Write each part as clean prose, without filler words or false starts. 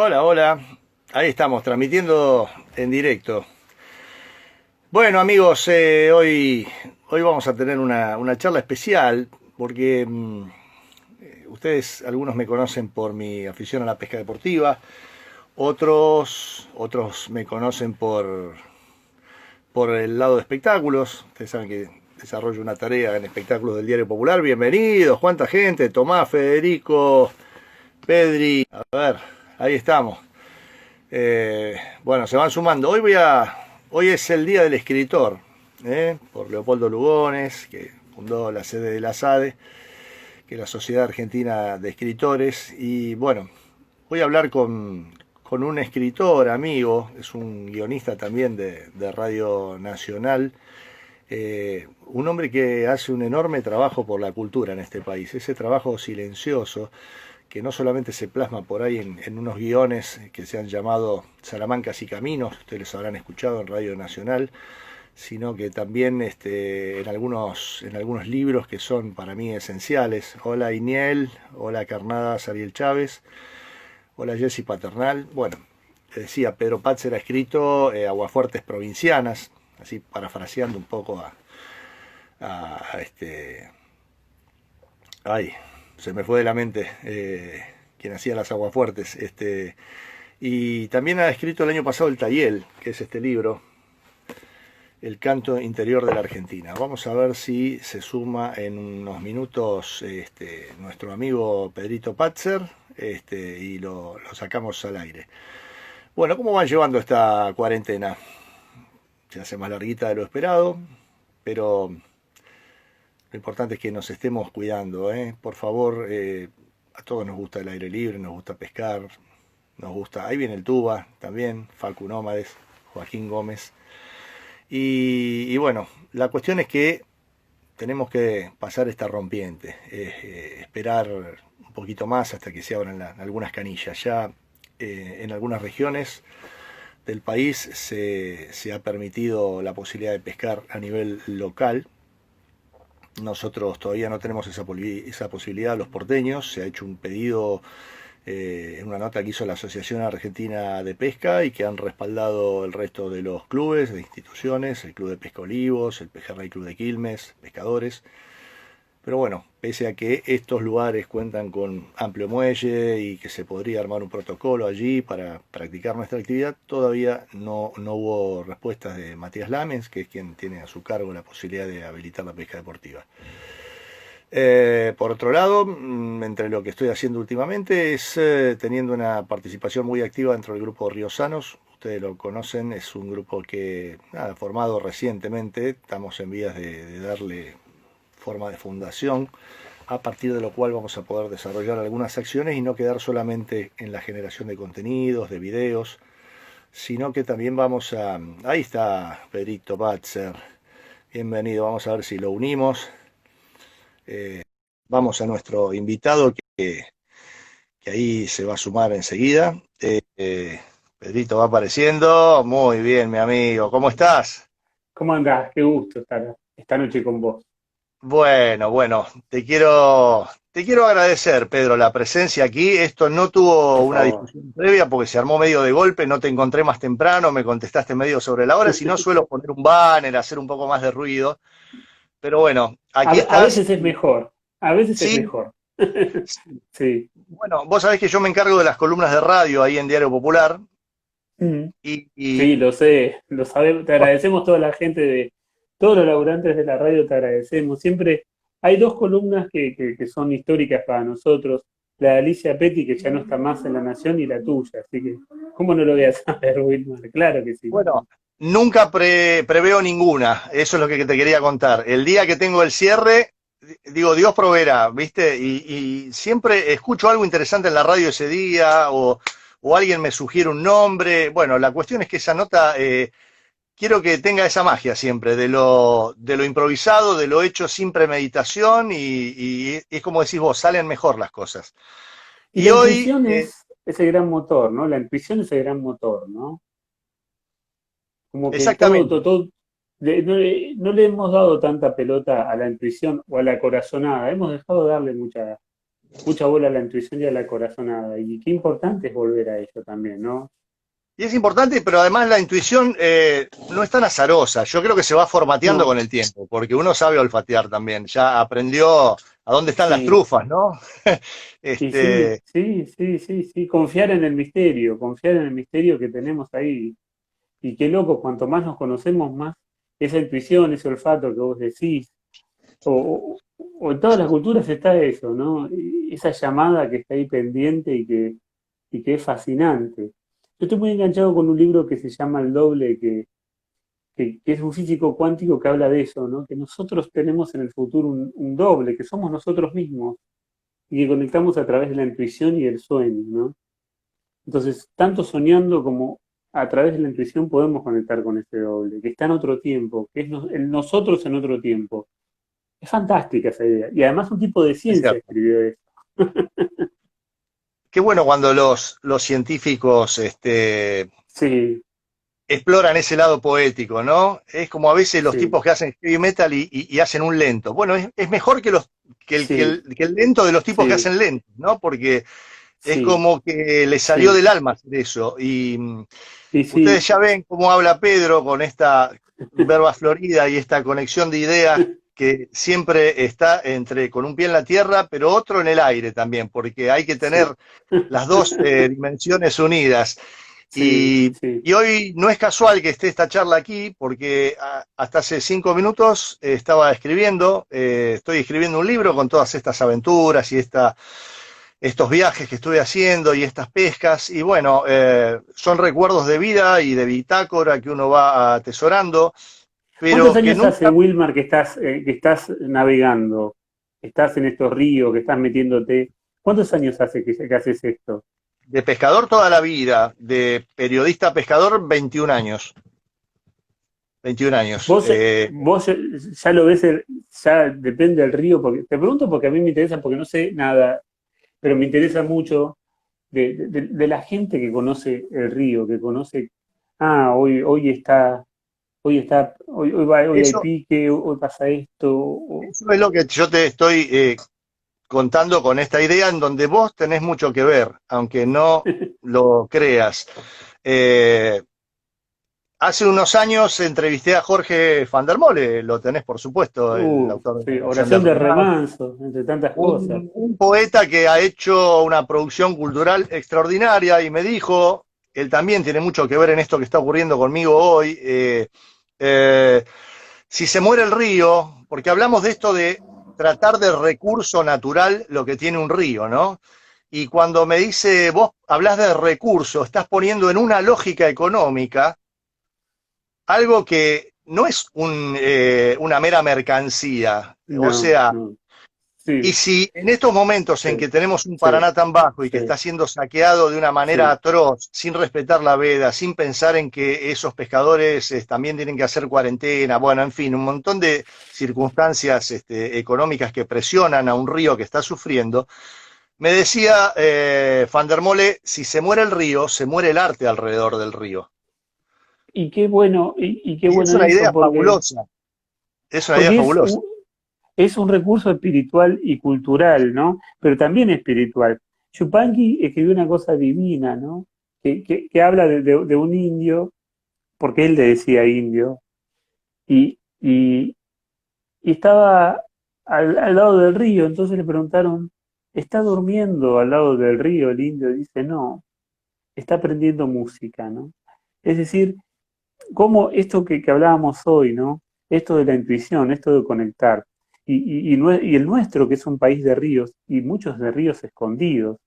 Hola, hola. Ahí estamos, transmitiendo en directo. Bueno, amigos, hoy vamos a tener una charla especial porque ustedes, algunos me conocen por mi afición a la pesca deportiva, otros me conocen por el lado de espectáculos. Ustedes saben que desarrollo una tarea en espectáculos del Diario Popular. Bienvenidos, cuánta gente, Tomás, Federico, Pedri, a ver, ahí estamos. Bueno, se van sumando. Hoy es el Día del Escritor, por Leopoldo Lugones, que fundó la sede de la SADE, que es la Sociedad Argentina de Escritores. Y bueno, voy a hablar con un escritor amigo, es un guionista también de Radio Nacional, un hombre que hace un enorme trabajo por la cultura en este país, ese trabajo silencioso que no solamente se plasma por ahí en unos guiones que se han llamado Salamancas y Caminos, ustedes los habrán escuchado en Radio Nacional, sino que también en algunos libros que son para mí esenciales. Hola Iniel, hola Carnadas Ariel Chávez, hola Jessy Paternal. Bueno, decía, Pedro Patzer ha escrito Aguafuertes Provincianas, así parafraseando un poco a. Ay, se me fue de la mente quien hacía las aguafuertes. Y también ha escrito el año pasado el Tayel, que es este libro, El canto interior de la Argentina. Vamos a ver si se suma en unos minutos nuestro amigo Pedrito Patzer y lo sacamos al aire. Bueno, ¿cómo van llevando esta cuarentena? Se hace más larguita de lo esperado, pero lo importante es que nos estemos cuidando, ¿eh? Por favor, a todos nos gusta el aire libre, nos gusta pescar, nos gusta. Ahí viene el Tuba también, Facu Nómades, Joaquín Gómez. Y bueno, la cuestión es que tenemos que pasar esta rompiente, esperar un poquito más hasta que se abran algunas canillas. Ya en algunas regiones del país se ha permitido la posibilidad de pescar a nivel local. Nosotros todavía no tenemos esa posibilidad, los porteños. Se ha hecho un pedido en una nota que hizo la Asociación Argentina de Pesca y que han respaldado el resto de los clubes, de instituciones, el Club de Pesca Olivos, el Pejerrey Club de Quilmes, pescadores. Pero bueno, pese a que estos lugares cuentan con amplio muelle y que se podría armar un protocolo allí para practicar nuestra actividad, todavía no hubo respuestas de Matías Lamens, que es quien tiene a su cargo la posibilidad de habilitar la pesca deportiva. Por otro lado, entre lo que estoy haciendo últimamente es teniendo una participación muy activa dentro del grupo Ríos Sanos. Ustedes lo conocen, es un grupo que ha formado recientemente, estamos en vías de darle forma de fundación, a partir de lo cual vamos a poder desarrollar algunas acciones y no quedar solamente en la generación de contenidos, de videos, sino que también vamos a... Ahí está Pedrito Batzer, bienvenido, vamos a ver si lo unimos. Vamos a nuestro invitado que ahí se va a sumar enseguida. Pedrito va apareciendo, muy bien mi amigo, ¿cómo estás? ¿Cómo andás? Qué gusto estar esta noche con vos. Bueno, te quiero agradecer, Pedro, la presencia aquí. Esto no tuvo Por una favor. discusión previa porque se armó medio de golpe, no te encontré más temprano, me contestaste medio sobre la hora, si no suelo poner un banner, hacer un poco más de ruido. Pero bueno, A, aquí a estás. veces es mejor, a veces es Sí, mejor. sí. Sí. Bueno, vos sabés que yo me encargo de las columnas de radio ahí en Diario Popular Mm. y Sí, lo sé, lo sabemos. Te agradecemos toda la gente todos los laburantes de la radio, te agradecemos. Siempre hay dos columnas que son históricas para nosotros. La de Alicia Petty, que ya no está más en La Nación, y la tuya. Así que, ¿cómo no lo voy a saber, Wilmar? Claro que sí. bueno, nunca preveo ninguna, eso es lo que te quería contar. El día que tengo el cierre, digo, Dios proveerá, ¿viste? Y siempre escucho algo interesante en la radio ese día o alguien me sugiere un nombre. Bueno, la cuestión es que esa nota, quiero que tenga esa magia siempre, de lo improvisado, de lo hecho sin premeditación y es como decís vos, salen mejor las cosas. Y Y la hoy, intuición es el gran motor, ¿no? La intuición es el gran motor, ¿no? Como que exactamente. no le hemos dado tanta pelota a la intuición o a la corazonada, hemos dejado de darle mucha. mucha bola a la intuición y a la corazonada. Y qué importante es volver a ello también, ¿no? Y es importante, pero además la intuición no es tan azarosa. Yo creo que se va formateando No, con el tiempo, porque uno sabe olfatear también. Ya aprendió a dónde están las sí. trufas, ¿no? Y sí, Este, sí, sí, sí, sí. Confiar en el misterio que tenemos ahí. Y qué loco, cuanto más nos conocemos, más esa intuición, ese olfato que vos decís, o en todas las culturas está eso, ¿no? Y esa llamada que está ahí pendiente y que es fascinante. Yo estoy muy enganchado con un libro que se llama El Doble, que es un físico cuántico que habla de eso, ¿no? Que nosotros tenemos en el futuro un doble, que somos nosotros mismos y que conectamos a través de la intuición y el sueño, ¿no? Entonces, tanto soñando como a través de la intuición podemos conectar con ese doble, que está en otro tiempo, que es el nosotros en otro tiempo. Es fantástica esa idea. Y además un tipo de es ciencia cierto. escribió eso. Qué bueno cuando los científicos Sí, exploran ese lado poético, ¿no? Es como a veces los sí, tipos que hacen heavy metal y hacen un lento. Bueno, es mejor que, sí, que el lento de los tipos que sí, hacen lento, ¿no? Porque es sí, como que le salió sí. del alma hacer eso. Y Y ustedes sí, ya ven cómo habla Pedro con esta verba florida y esta conexión de ideas que siempre está entre con un pie en la tierra, pero otro en el aire también, porque hay que tener sí. las dos dimensiones unidas. Sí, Y sí. hoy no es casual que esté esta charla aquí, porque hasta hace 5 minutos estaba escribiendo, estoy escribiendo un libro con todas estas aventuras y estos viajes que estuve haciendo y estas pescas, y bueno, son recuerdos de vida y de bitácora que uno va atesorando, ¿Cuántos pero que años hace, nunca, Wilmar, que estás navegando? Que estás en estos ríos, que estás metiéndote. ¿Cuántos años hace que haces esto? de pescador toda la vida, de periodista pescador 21 años, 21 años. Vos ya lo ves, ya depende del río, porque te pregunto porque a mí me interesa, porque no sé nada, pero me interesa mucho de la gente que conoce el río, que conoce, hoy hay Eso, pique, hoy pasa esto, eso es lo que yo te estoy contando con esta idea en donde vos tenés mucho que ver, aunque no lo creas. Eh, Hace unos años entrevisté a Jorge Van der Mole, lo tenés por supuesto, el autor de La sí, canción del oración de romance, remanso, entre tantas cosas. un poeta que ha hecho una producción cultural extraordinaria y me dijo, él también tiene mucho que ver en esto que está ocurriendo conmigo hoy, eh, si se muere el río, porque hablamos de esto de tratar de recurso natural lo que tiene un río, ¿no? Y cuando me dice, vos hablas de recurso, estás poniendo en una lógica económica algo que no es una mera mercancía. O No, sea, no, y sí, si en estos momentos en sí, que tenemos un sí, Paraná tan bajo y que sí, está siendo saqueado de una manera sí. atroz, sin respetar la veda, sin pensar en que esos pescadores también tienen que hacer cuarentena, bueno, en fin, un montón de circunstancias económicas que presionan a un río que está sufriendo, me decía Van der Mole, si se muere el río, se muere el arte alrededor del río. Y qué Y es bueno una eso, idea fabulosa, es una idea porque fabulosa. es un recurso espiritual y cultural, ¿no? Pero también espiritual. Yupanqui escribió una cosa divina, ¿no? Que habla de un indio, porque él le decía indio, y y estaba al lado del río, entonces le preguntaron, ¿está durmiendo al lado del río? El indio dice, no, está aprendiendo música, ¿no? Es decir, como esto que hablábamos hoy, ¿no? Esto de la intuición, esto de conectar, y el nuestro, que es un país de ríos, y muchos de ríos escondidos,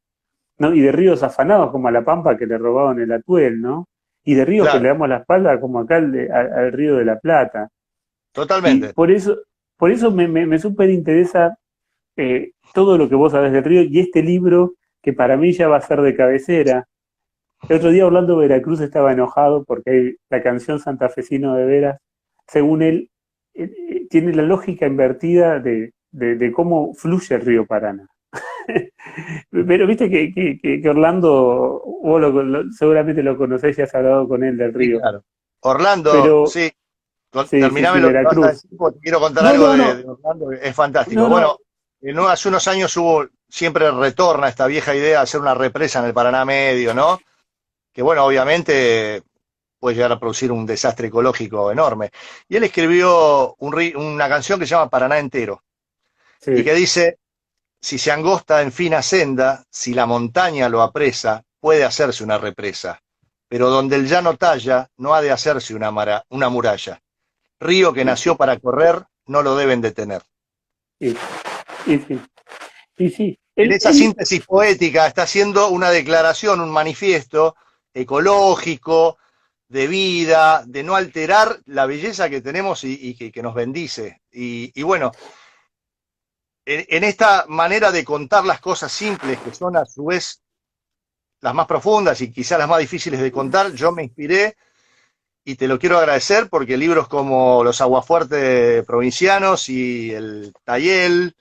¿no? Y de ríos afanados, como a La Pampa que le robaban el atuel, ¿no? Y de ríos que le Claro, damos la espalda, como acá al río de la Plata. Y totalmente. por eso me súper interesa todo lo que vos sabés del río y este libro que para mí ya va a ser de cabecera. El otro día Orlando Veracruz estaba enojado porque la canción Santafesino de Veras, según él, tiene la lógica invertida de cómo fluye el río Paraná. Pero viste que Orlando, seguramente lo conocés y has hablado con él del Sí, río. claro. Orlando, Pero sí, sí, sí, terminame sí, lo que vas a Veracruz. decir porque te quiero contar No, algo no, no, de Orlando, que es fantástico. no, no, Bueno, hace unos años siempre retorna esta vieja idea de hacer una represa en el Paraná Medio, ¿no? Que bueno, obviamente puede llegar a producir un desastre ecológico enorme. Y él escribió una canción que se llama Paraná Entero, y Sí, que dice, si se angosta en fina senda, si la montaña lo apresa, puede hacerse una represa, pero donde el llano talla, no ha de hacerse una muralla. Río que y nació sí, para correr, no lo deben detener. y, y sí, y sí. En esa síntesis poética está haciendo una declaración, un manifiesto ecológico, de vida, de no alterar la belleza que tenemos y que nos bendice. Y bueno, en esta manera de contar las cosas simples, que son a su vez las más profundas y quizás las más difíciles de contar, yo me inspiré y te lo quiero agradecer porque libros como Los Aguafuertes Provincianos y el Tayel,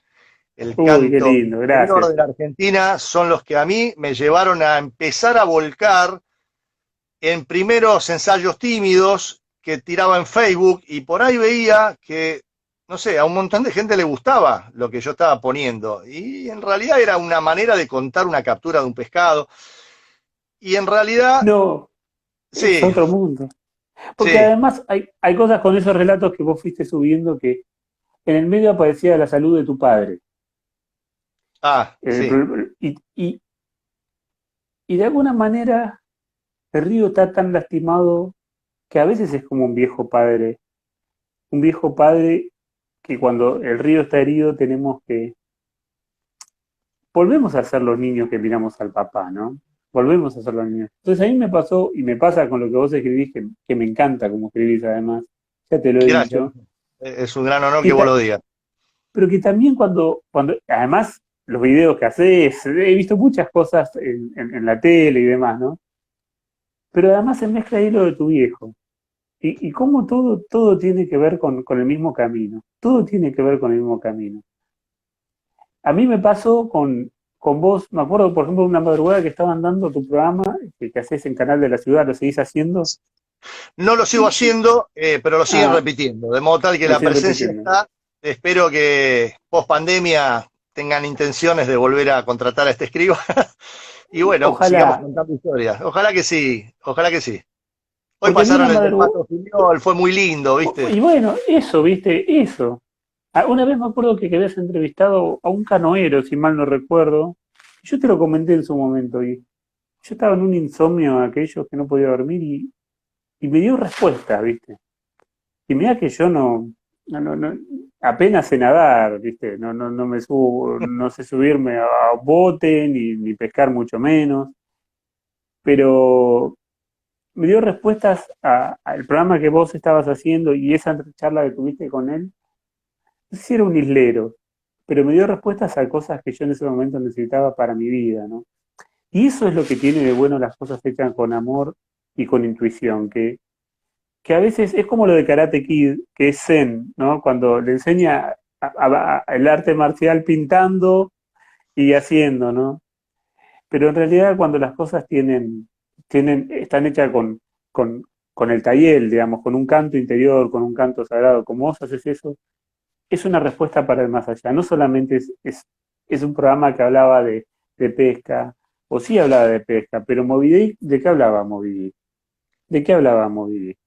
el Uy, qué canto lindo, interior gracias. de la Argentina, son los que a mí me llevaron a empezar a volcar en primeros ensayos tímidos que tiraba en Facebook y por ahí veía que, no sé, a un montón de gente le gustaba lo que yo estaba poniendo y en realidad era una manera de contar una captura de un pescado y en realidad, No, es sí, otro mundo. Porque sí, además hay cosas con esos relatos que vos fuiste subiendo que en el medio aparecía la salud de tu padre. sí, Y, y, y de alguna manera el río está tan lastimado que a veces es como un viejo padre que cuando el río está herido tenemos que, volvemos a ser los niños que miramos al papá, ¿no? Volvemos a ser los niños. Entonces a mí me pasó y me pasa con lo que vos escribís, que me encanta como escribís además, ya te lo he gracias. dicho, Es un gran honor que que vos lo digas. pero que también cuando además los videos que haces, he visto muchas cosas en la tele y demás, ¿no? Pero además se mezcla ahí lo de tu viejo. Y cómo todo tiene que ver con el mismo camino. Todo tiene que ver con el mismo camino. A mí me pasó con vos, me acuerdo, por ejemplo, una madrugada que estaban dando tu programa que haces en Canal de la Ciudad, lo seguís haciendo. No lo sigo Y, haciendo, pero lo siguen ah, repitiendo, de modo tal que lo la siguen presencia repitiendo. está. Espero que post pandemia tengan intenciones de volver a contratar a este escriba. Y bueno, sigamos Ojalá, contando historias. Ojalá que sí, ojalá que sí. Hoy porque a mí pasaron una el del madrugada, Pato Filiol, fue muy lindo, ¿viste? y bueno, eso, viste, eso. Una vez me acuerdo que habías entrevistado a un canoero, si mal no recuerdo. Yo te lo comenté en su momento y yo estaba en un insomnio aquellos que no podía dormir y me dio respuesta, ¿viste? Y mira que yo no, apenas sé nadar, ¿viste? No me subo, no sé subirme a bote ni pescar mucho menos, pero me dio respuestas al programa que vos estabas haciendo y esa charla que tuviste con él. No sé si era un islero, pero me dio respuestas a cosas que yo en ese momento necesitaba para mi vida, ¿no? Y eso es lo que tiene de bueno las cosas hechas con amor y con intuición, que a veces es como lo de Karate Kid, que es Zen, ¿no? Cuando le enseña el arte marcial pintando y haciendo, ¿no? Pero en realidad cuando las cosas están hechas con, con el taller, digamos, con un canto interior, con un canto sagrado, como vos haces eso, es una respuesta para el más allá. No solamente es un programa que hablaba de pesca, o sí hablaba de pesca, pero Moby Dick, ¿de qué hablaba Moby Dick? ¿De qué hablaba Moby Dick?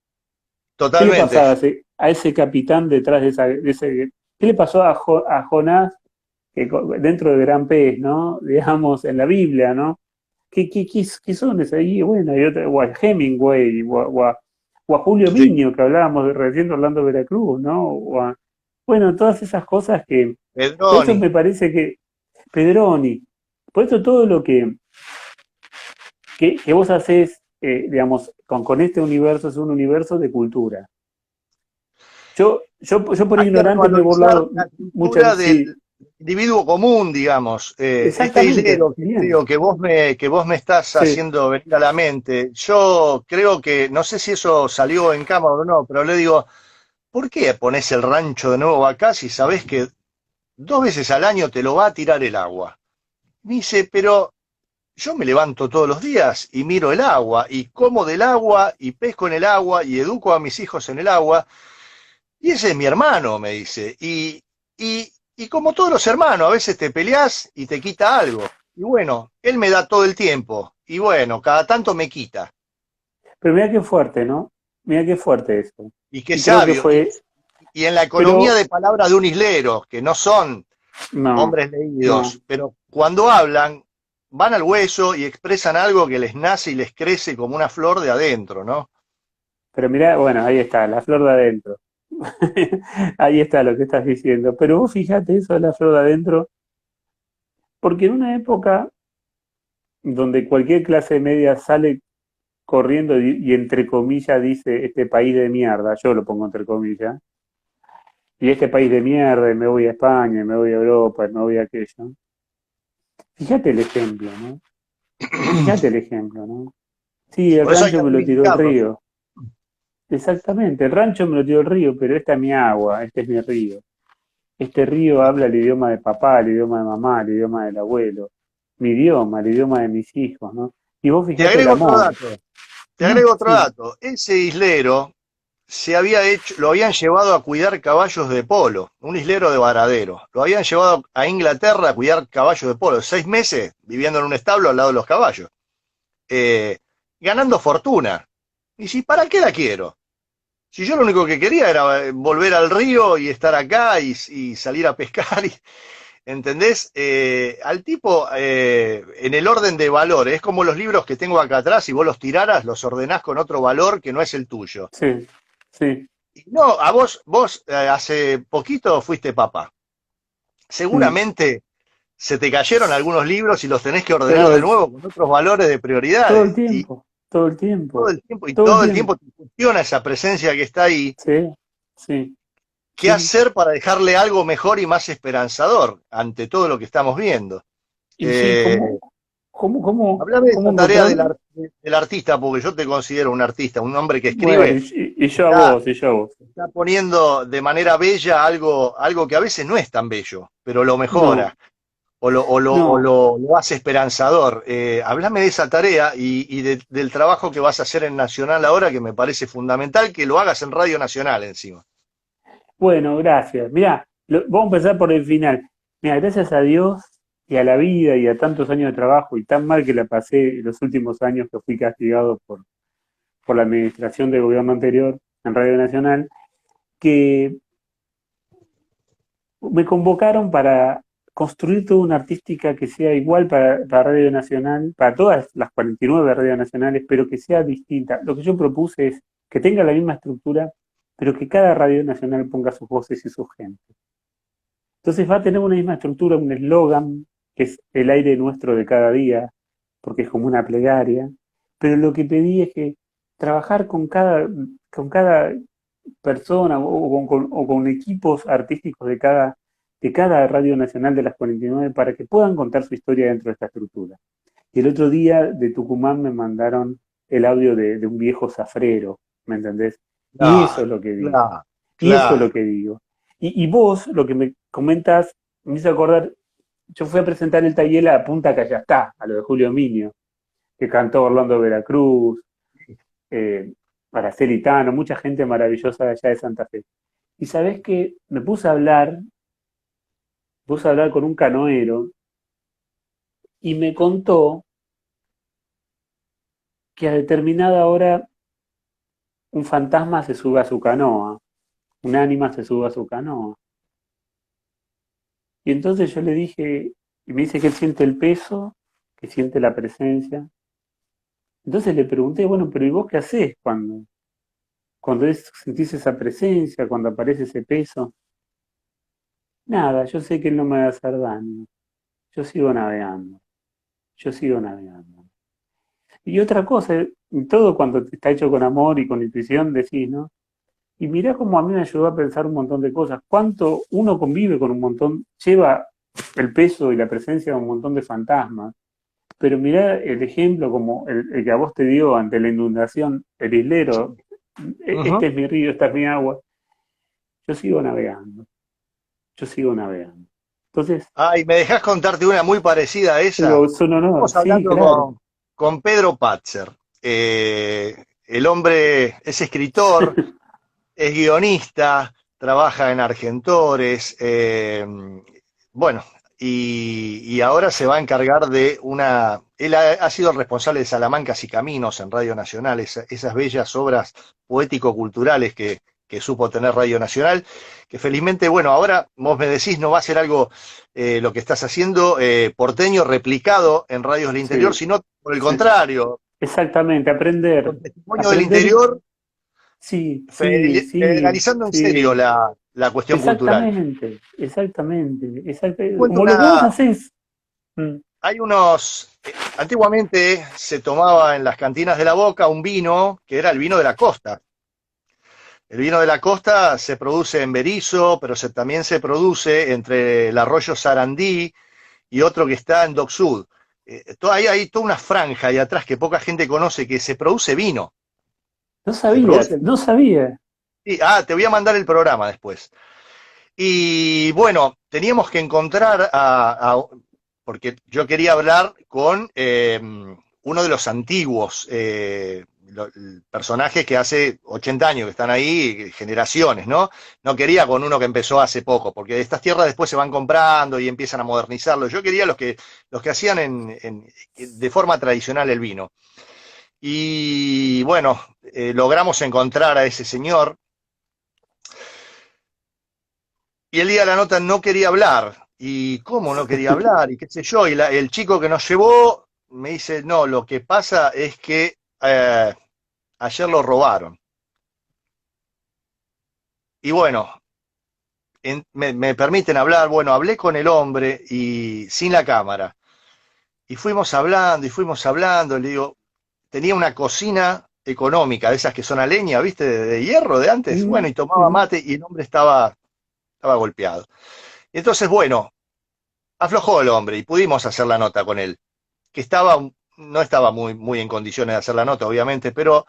¿Qué le Totalmente. pasaba a ese capitán detrás de ese... ¿Qué le pasó a Jonás dentro de Gran Pez, ¿no? Digamos, en la Biblia, ¿no? ¿Qué son esas ahí? Bueno, hay otra, o a Hemingway, o a Julio Sí. Miño, que hablábamos recién de Orlando Veracruz, ¿no? Bueno, todas esas cosas que... Por eso Pedroni. me parece que Pedroni, por eso todo lo que vos haces, digamos, con este universo es un universo de cultura. Yo por Hay que ignorante me he revalorizar burlado la muchas cultura veces, del sí, individuo común, digamos. Este exactamente, islero bien, creo que vos me estás sí, haciendo venir a la mente, yo creo que, no sé si eso salió en cámara o no, pero le digo, ¿por qué pones el rancho de nuevo acá si sabés que 2 veces al año te lo va a tirar el agua? Me dice, pero yo me levanto todos los días y miro el agua y como del agua y pesco en el agua y educo a mis hijos en el agua y ese es mi hermano, me dice. Y Y como todos los hermanos, a veces te peleás y te quita algo. Y bueno, él me da todo el tiempo. Y bueno, cada tanto me quita. Pero mira qué fuerte, ¿no? Mira qué fuerte eso. Y qué Y creo que sabio. fue, Y en la economía pero de palabras de un islero, que no son no, hombres no. leídos, pero cuando hablan, van al hueso y expresan algo que les nace y les crece como una flor de adentro, ¿no? Pero mira, bueno, ahí está, la flor de adentro. Ahí está lo que estás diciendo. Pero vos fíjate eso de la flor de adentro, porque en una época donde cualquier clase media sale corriendo y entre comillas dice este país de mierda, yo lo pongo entre comillas, y este país de mierda, y me voy a España, y me voy a Europa, y me voy a aquello. Fíjate el ejemplo, ¿no? Fíjate el ejemplo, ¿no? Sí, el Por eso hay que rancho me lo tiró el reivindicarlo. río. Exactamente, el rancho me lo tiró el río, pero esta es mi agua, este es mi río. Este río habla el idioma de papá, el idioma de mamá, el idioma del abuelo, mi idioma, el idioma de mis hijos, ¿no? Y vos Te fijate el agrego otro amor. dato. Te No, agrego otro sí, dato. Ese islero se había hecho, lo habían llevado a cuidar caballos de polo, un islero de varadero. Lo habían llevado a Inglaterra a cuidar caballos de polo. 6 meses viviendo en un establo al lado de los caballos. Eh, Ganando fortuna. Y si, ¿para qué la quiero? Si yo lo único que quería era volver al río y estar acá y salir a pescar, ¿entendés? Al tipo, en el orden de valores, es como los libros que tengo acá atrás, si vos los tiraras, los ordenás con otro valor que no es el tuyo. sí, sí. Y no, vos hace poquito fuiste papá. Mm. Seguramente se te cayeron algunos libros y los tenés que ordenar de Pero nuevo con otros valores de todo el prioridades. Y tiempo, todo el tiempo, todo el todo el tiempo. tiempo te funciona esa presencia que está ahí. Sí, sí, ¿Qué sí. hacer para dejarle algo mejor y más esperanzador ante todo lo que estamos viendo? Y sí, Eh, Hablame de cómo esa tarea encontrar? del artista, porque yo te considero un artista, un hombre que Bueno, escribe, y yo a está, vos, y yo a vos. está poniendo de manera bella algo que a veces no es tan bello, pero lo No, mejora no. lo hace esperanzador. Háblame de esa tarea del trabajo que vas a hacer en Nacional ahora, que me parece fundamental que lo hagas en Radio Nacional encima. Bueno, gracias. Mirá, vamos a empezar por el final. Mira, gracias a Dios y a la vida y a tantos años de trabajo y tan mal que la pasé los últimos años que fui castigado por la administración del gobierno anterior en Radio Nacional, que me convocaron para construir toda una artística que sea igual para Radio Nacional, para todas las 49 radios nacionales, pero que sea distinta. Lo que yo propuse es que tenga la misma estructura, pero que cada radio nacional ponga sus voces y su gente. Entonces va a tener una misma estructura, un eslogan, que es el aire nuestro de cada día, porque es como una plegaria, pero lo que pedí es que trabajar con cada persona o con equipos artísticos de cada radio nacional de las 49 para que puedan contar su historia dentro de esta estructura. Y el otro día de Tucumán me mandaron el audio de un viejo zafrero, ¿me entendés? Y eso es Claro, lo que digo. claro, Y eso es lo claro. que digo. Y vos, lo que me comentas, me hizo acordar, yo fui a presentar el taller a Punta Callastá, a lo de Julio Minio, que cantó Orlando Veracruz, eh, Araceli Tano, mucha gente maravillosa de allá de Santa Fe. Y sabés que me puse a hablar con un canoero y me contó que a determinada hora un fantasma se sube a su canoa, un ánima se sube a su canoa. Y entonces yo le dije, y me dice que él siente el peso, que siente la presencia. Entonces le pregunté, bueno, pero ¿y vos qué haces cuando sentís esa presencia, cuando aparece ese peso? Nada, yo sé que él no me va a hacer daño. Yo sigo navegando, yo sigo navegando. Y otra cosa, todo cuando está hecho con amor y con intuición decís, ¿no? Y mirá cómo a mí me ayudó a pensar un montón de cosas. Cuánto uno convive con un montón, lleva el peso y la presencia de un montón de fantasmas. Pero mirá el ejemplo como el que a vos te dio ante la inundación, el islero, este Ujú. es mi río, esta es mi agua. Yo sigo navegando, yo sigo navegando. Entonces, Ay, me dejás contarte una muy parecida a esa. es un honor, Estamos sí, hablando claro. con Pedro Patzer. El hombre es escritor, es guionista, trabaja en Argentores, bueno, y ahora se va a encargar de una... Él ha sido el responsable de Salamancas y Caminos en Radio Nacional, esas bellas obras poético-culturales que supo tener Radio Nacional, que felizmente, bueno, ahora vos me decís, no va a ser algo, lo que estás haciendo, porteño replicado en radios del interior, Sí, sino por el sí, contrario, exactamente, aprender, con testimonio del aprender, interior, sí, sí, sí, federalizando en serio sí, la cuestión cultural. exactamente, exactamente, Te cuento como lo que vos una, hacés. Mm, hay unos, antiguamente se tomaba en las cantinas de la Boca un vino que era el vino de la costa. El vino de la costa se produce en Berisso, pero también se produce entre el arroyo Sarandí y otro que está en Dock Sud. Hay toda una franja ahí atrás que poca gente conoce que se produce vino. no Se sabía, produce no vino. sabía. Te voy a mandar el programa después. Y bueno, teníamos que encontrar porque yo quería hablar con uno de los antiguos personajes que hace 80 años que están ahí, generaciones, ¿no? No quería con uno que empezó hace poco, porque estas tierras después se van comprando y empiezan a modernizarlo. Yo quería los que hacían de forma tradicional el vino. Y bueno, logramos encontrar a ese señor. Y el día de la nota no quería hablar. ¿Y cómo no quería hablar? Y qué sé yo. Y el chico que nos llevó me dice, no, lo que pasa es que ayer lo robaron. Y bueno, me permiten hablar. Bueno, hablé con el hombre y sin la cámara. Y fuimos hablando. Le digo, tenía una cocina económica, de esas que son a leña, ¿viste? De hierro de antes. Mm, Bueno, y tomaba mm. mate y el hombre estaba golpeado. Y entonces, bueno, aflojó el hombre y pudimos hacer la nota con él, que no estaba muy en condiciones de hacer la nota, obviamente, pero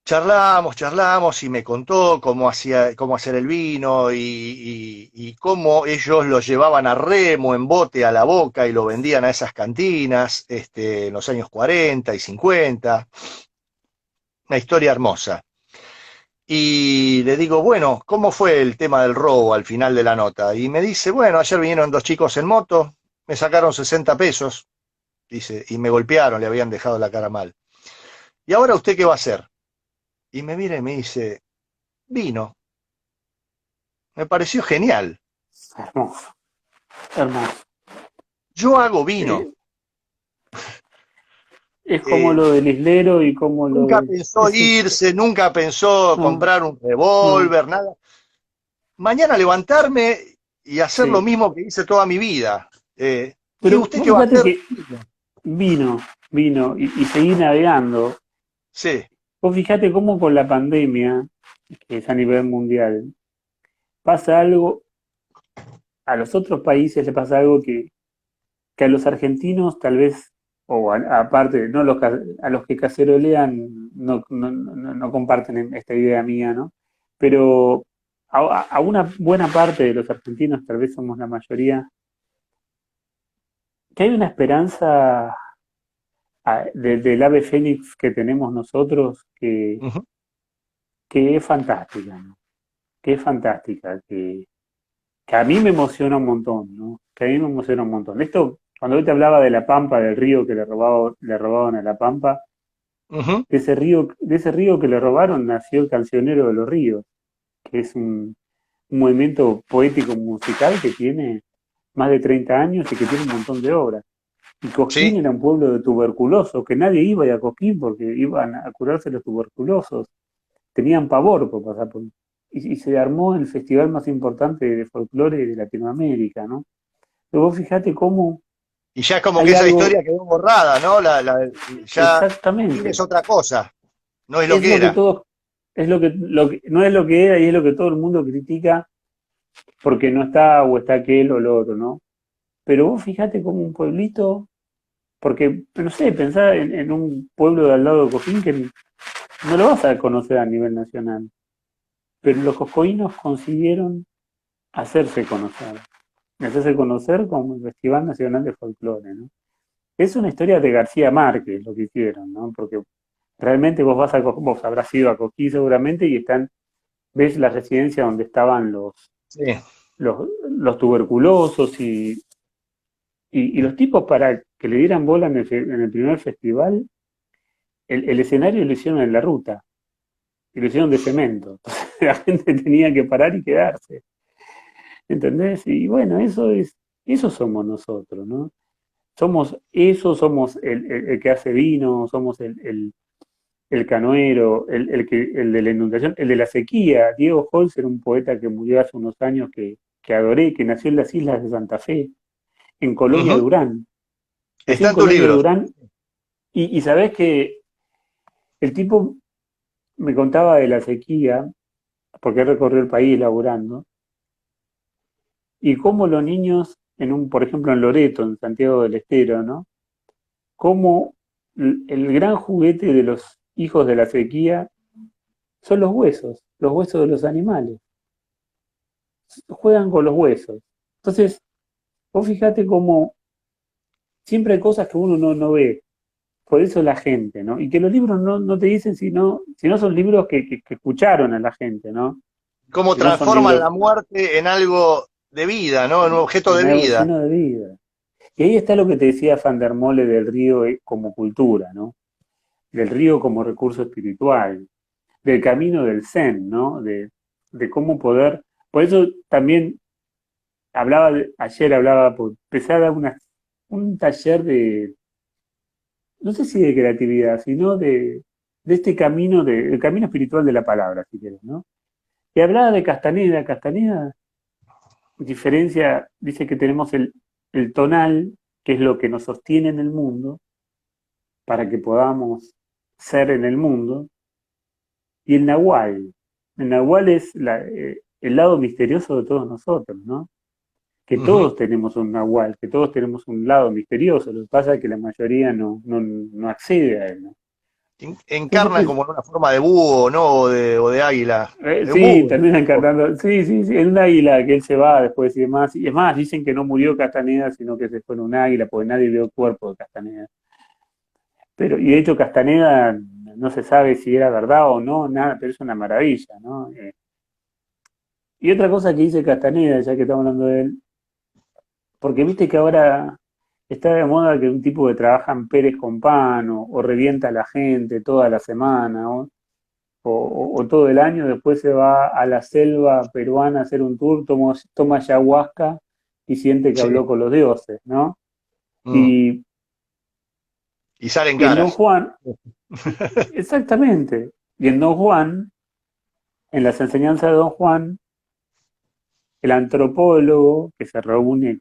charlamos y me contó cómo hacer el vino y cómo ellos lo llevaban a remo, en bote, a la Boca y lo vendían a esas cantinas, en los años 40 y 50. Una historia hermosa. Y le digo, bueno, ¿cómo fue el tema del robo al final de la nota? Y me dice, bueno, ayer vinieron dos chicos en moto, me sacaron 60 pesos, dice, y me golpearon, le habían dejado la cara mal. ¿Y ahora usted qué va a hacer? Y me mira y me dice, vino. Me pareció genial. Hermoso, hermoso. Yo hago vino. Eh, es como Eh, lo del islero y como lo Nunca de... pensó irse, nunca pensó No, comprar un no, revólver, nada. Mañana levantarme y hacer lo sí. mismo que hice toda mi vida. ¿Y Pero usted vos qué va a fíjate hacer? que vino, vino y seguí navegando. Sí. Vos fíjate cómo con la pandemia, que es a nivel mundial, pasa algo, a los otros países le pasa algo que a los argentinos tal vez, o aparte, no a los que cacerolean no comparten esta idea mía, ¿no? Pero a una buena parte de los argentinos, tal vez somos la mayoría, que hay una esperanza del ave fénix que tenemos nosotros Ujú. que es fantástica, ¿no? Que es fantástica, que a mí me emociona un montón, ¿no? Que a mí me emociona un montón. Esto, cuando yo te hablaba de la Pampa, del río que le robaban a la Pampa, Ujú. de ese río que le robaron nació el Cancionero de los Ríos, que es un movimiento poético musical que tiene más de 30 años y que tiene un montón de obras. Y Cosquín Sí. era un pueblo de tuberculosos, que nadie iba a ir a Cosquín porque iban a curarse los tuberculosos. Tenían pavor por pasar por... Y se armó el festival más importante de folclore de Latinoamérica, ¿no? Pero vos fíjate cómo Y ya es como que hay esa algo historia quedó borrada, ¿no? Ya Cosquín es exactamente. otra cosa, no es lo Es que lo que era. todos, es no es lo que era y es lo que todo el mundo critica porque no está o está aquel o lo otro, ¿no? Pero vos fíjate como un pueblito, porque, no sé, pensá en un pueblo de al lado de Coquín que no lo vas a conocer a nivel nacional, pero los coscoínos consiguieron hacerse conocer como el Festival Nacional de Folclore, ¿no? Es una historia de García Márquez lo que hicieron, ¿no? Porque realmente vos habrás ido a Coquí seguramente y están ves la residencia donde estaban Sí. los tuberculosos y los tipos para que le dieran bola en el primer festival, el escenario lo hicieron en la ruta y lo hicieron de cemento. Entonces, la gente tenía que parar y quedarse. ¿Entendés? Y bueno, eso somos nosotros, ¿no? Somos eso, somos el que hace vino, somos el canoero, el de la inundación, el de la sequía. Diego Holz era un poeta que murió hace unos años que adoré, que nació en las islas de Santa Fe, en Colonia Ujú. Durán. Nació Está en en tus Colonia libros. Durán y sabés que el tipo me contaba de la sequía, porque recorrió el país laburando, y cómo los niños, por ejemplo en Loreto, en Santiago del Estero, ¿no? Cómo el gran juguete de los hijos de la sequía son los huesos de los animales. Juegan con los huesos. Entonces, vos fijate cómo siempre hay cosas que uno no ve. Por eso la gente, ¿no? Y que los libros no te dicen si no son libros que escucharon a la gente, ¿no? Cómo Si no son transforman la libros muerte en algo de vida, ¿no? En un objeto de en algo vida. lleno de vida. Y ahí está lo que te decía Van der Mole del río como cultura, ¿no? Del río como recurso espiritual, del camino del Zen, ¿no? De cómo poder. Por eso también ayer hablaba, pues, empecé a dar un taller de, no sé si de creatividad, sino de este camino, el camino espiritual de la palabra, si quieres, ¿no? Y hablaba de Castaneda. Castaneda diferencia, dice que tenemos el tonal, que es lo que nos sostiene en el mundo, para que podamos ser en el mundo, y el nahual. El nahual es el lado misterioso de todos nosotros, ¿no? Que Ujú. todos tenemos un nahual, que todos tenemos un lado misterioso. Lo que pasa es que la mayoría no accede a él, ¿no? Entonces, Encarnan como en una forma de búho, ¿no? O de águila. De un sí, búho. termina encarnando. Sí, sí, sí, en un águila que él se va después y demás. Y es más, dicen que no murió Castaneda, sino que se fue en un águila, porque nadie vio el cuerpo de Castaneda. Pero, y de hecho, Castaneda no se sabe si era verdad o no, nada, pero es una maravilla, ¿no? Y otra cosa que dice Castaneda, ya que estamos hablando de él, porque viste que ahora está de moda que un tipo que trabaja en Pérez con pan o revienta a la gente toda la semana o todo el año, después se va a la selva peruana a hacer un tour, toma ayahuasca y siente que Sí. habló con los dioses, ¿no? Mm. Y, Y salen y en Don caras. Juan, exactamente, y en Don Juan, en las enseñanzas de Don Juan, el antropólogo que se reúne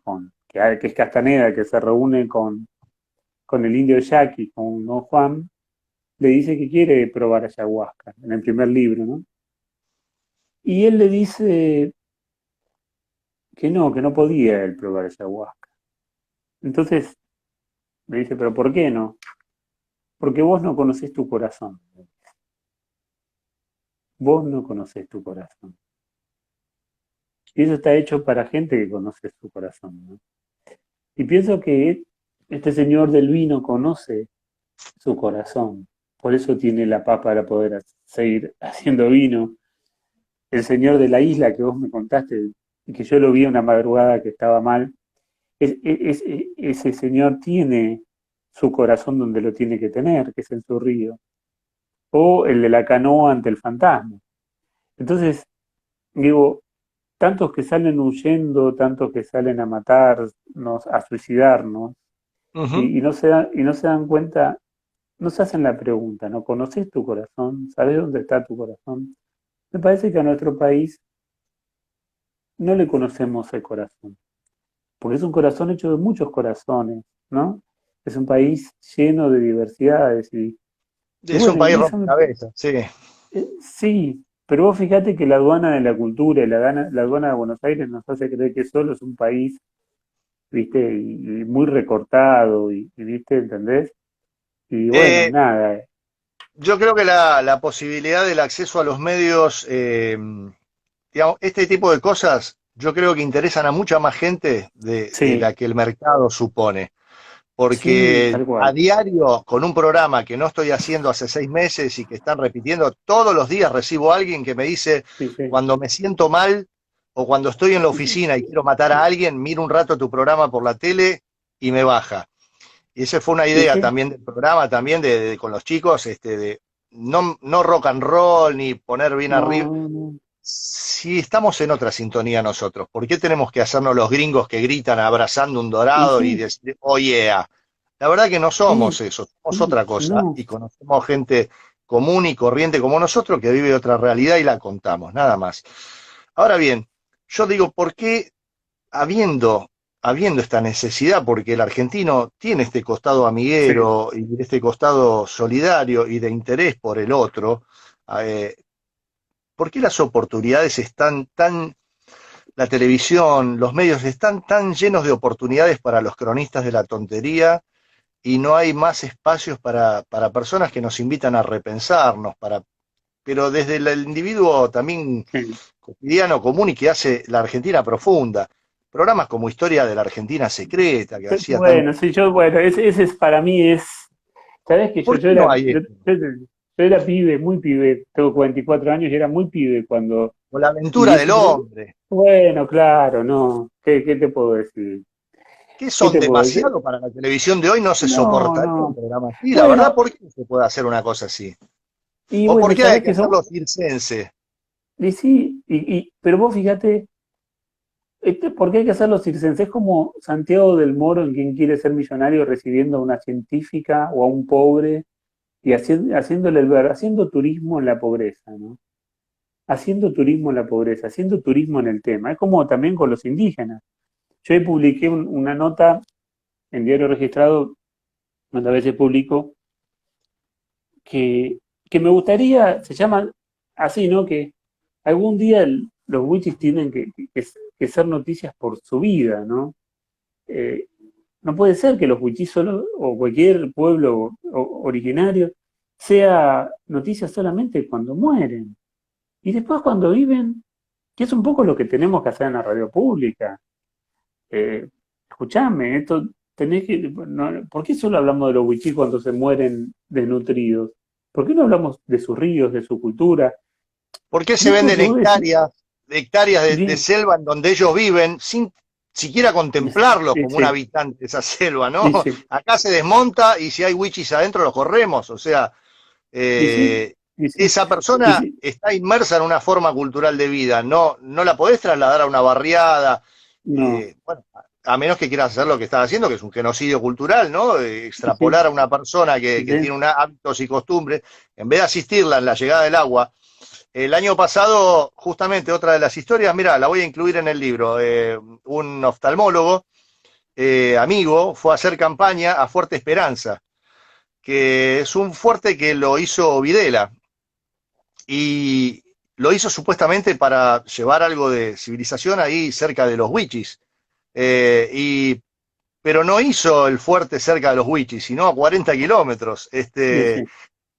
que es Castaneda, que se reúne con el indio Yaqui, con Don Juan, le dice que quiere probar ayahuasca, en el primer libro, ¿no? Y él le dice que no podía él probar ayahuasca. Entonces le dice, pero ¿por qué no? Porque vos no conocés tu corazón. Vos no conocés tu corazón. Y eso está hecho para gente que conoce su corazón, ¿no? Y pienso que este señor del vino conoce su corazón. Por eso tiene la paz para poder seguir haciendo vino. El señor de la isla que vos me contaste, que yo lo vi una madrugada que estaba mal, ese señor tiene su corazón donde lo tiene que tener, que es en su río. O el de la canoa ante el fantasma. Entonces, digo, tantos que salen huyendo, tantos que salen a matarnos, a suicidarnos, Ujú. y no se dan cuenta, no se hacen la pregunta, ¿no? ¿Conoces tu corazón? ¿Sabes dónde está tu corazón? Me parece que a nuestro país no le conocemos el corazón, porque es un corazón hecho de muchos corazones, ¿no? Es un país lleno de diversidades y Es un bueno, país y eso me, rompecabezas, sí. sí, pero vos fíjate que la aduana de la cultura y la aduana de Buenos Aires nos hace creer que solo es un país, ¿viste? Y muy recortado, ¿viste? ¿Entendés? Y bueno, Eh, nada. yo creo que la posibilidad del acceso a los medios, digamos, este tipo de cosas, yo creo que interesan a mucha más gente de Sí, la que el mercado supone. Sí, porque tal a cual. diario, con un programa que no estoy haciendo hace 6 meses y que están repitiendo, todos los días recibo a alguien que me dice, Sí, sí. cuando me siento mal o cuando estoy en la oficina y quiero matar a alguien, miro un rato tu programa por la tele y me baja. Y esa fue una Sí, idea sí. también del programa, también con los chicos, de no rock and roll ni poner bien arriba. No, no, no. Si estamos en otra sintonía nosotros, ¿por qué tenemos que hacernos los gringos que gritan abrazando un Y dorado y sí, decir, oh yeah? La verdad que no somos sí, eso, somos sí, otra cosa no. y conocemos gente común y corriente como nosotros que vive otra realidad y la contamos, nada más. Ahora bien, yo digo, ¿por qué habiendo esta necesidad, porque el argentino tiene este costado Sí. amiguero y este costado solidario y de interés por el otro, eh, ¿por qué las oportunidades están la televisión, los medios están tan llenos de oportunidades para los cronistas de la tontería y no hay más espacios para personas que nos invitan a repensarnos, pero desde el individuo también Sí. cotidiano, común y que hace la Argentina profunda? Programas como Historia de la Argentina Secreta, que hacía tanto. Bueno, sí, yo, bueno, ese es para mí es, sabes que yo, ¿Por yo qué no era, hay yo, esto? yo- yo era pibe, muy pibe, tengo 44 años y era muy pibe cuando, O la y aventura del ese, hombre, bueno, claro, no, ¿qué te puedo decir? que ¿Qué son te puedo decir? demasiado para la televisión de hoy, no se No, soportaría un no. programa así. La verdad, Bueno, ¿por qué no se puede hacer una cosa así? y ¿O por bueno, qué hay sabes que que son, hacerlo circense? y sí, pero vos fíjate, ¿por qué hay que hacerlo circense? Es como Santiago del Moro en quien quiere ser millonario recibiendo a una científica o a un pobre y haciéndole el ver, haciendo turismo en la pobreza, ¿no? Haciendo turismo en la pobreza, haciendo turismo en el tema. Es como también con los indígenas. Yo ahí publiqué una nota en Diario Registrado, donde a veces publico, que, que me gustaría, se llama así, ¿no? Que algún día los wichis tienen que ser noticias por su vida, ¿no? Eh, no puede ser que los wichis solo, o cualquier pueblo originario, sea noticia solamente cuando mueren. Y después cuando viven, que es un poco lo que tenemos que hacer en la radio pública. Eh, escuchame, esto tenés que. No, ¿por qué solo hablamos de los wichís cuando se mueren desnutridos? ¿Por qué no hablamos de sus ríos, de su cultura? ¿Por qué se Y esto venden que vos decís, hectáreas de di- selva en donde ellos viven sin siquiera contemplarlo como un sí, habitante de esa selva, ¿no? y sí, Acá se desmonta y si hay wichis adentro los corremos, o sea, y sí, eh, y sí, esa y persona sí, está inmersa en una forma cultural de vida, no la podés trasladar a una barriada, no, bueno, a menos que quieras hacer lo que estás haciendo, que es un genocidio cultural, ¿no? y sí, Extrapolar a una persona y que sí, tiene hábitos y costumbres, en vez de asistirla en la llegada del agua. El año pasado, justamente otra de las historias, mira, la voy a incluir en el libro, un oftalmólogo, amigo, fue a hacer campaña a Fuerte Esperanza, que es un fuerte que lo hizo Videla, y lo hizo supuestamente para llevar algo de civilización ahí cerca de los Wichis. Pero no hizo el fuerte cerca de los Wichis, sino a 40 kilómetros. y sí,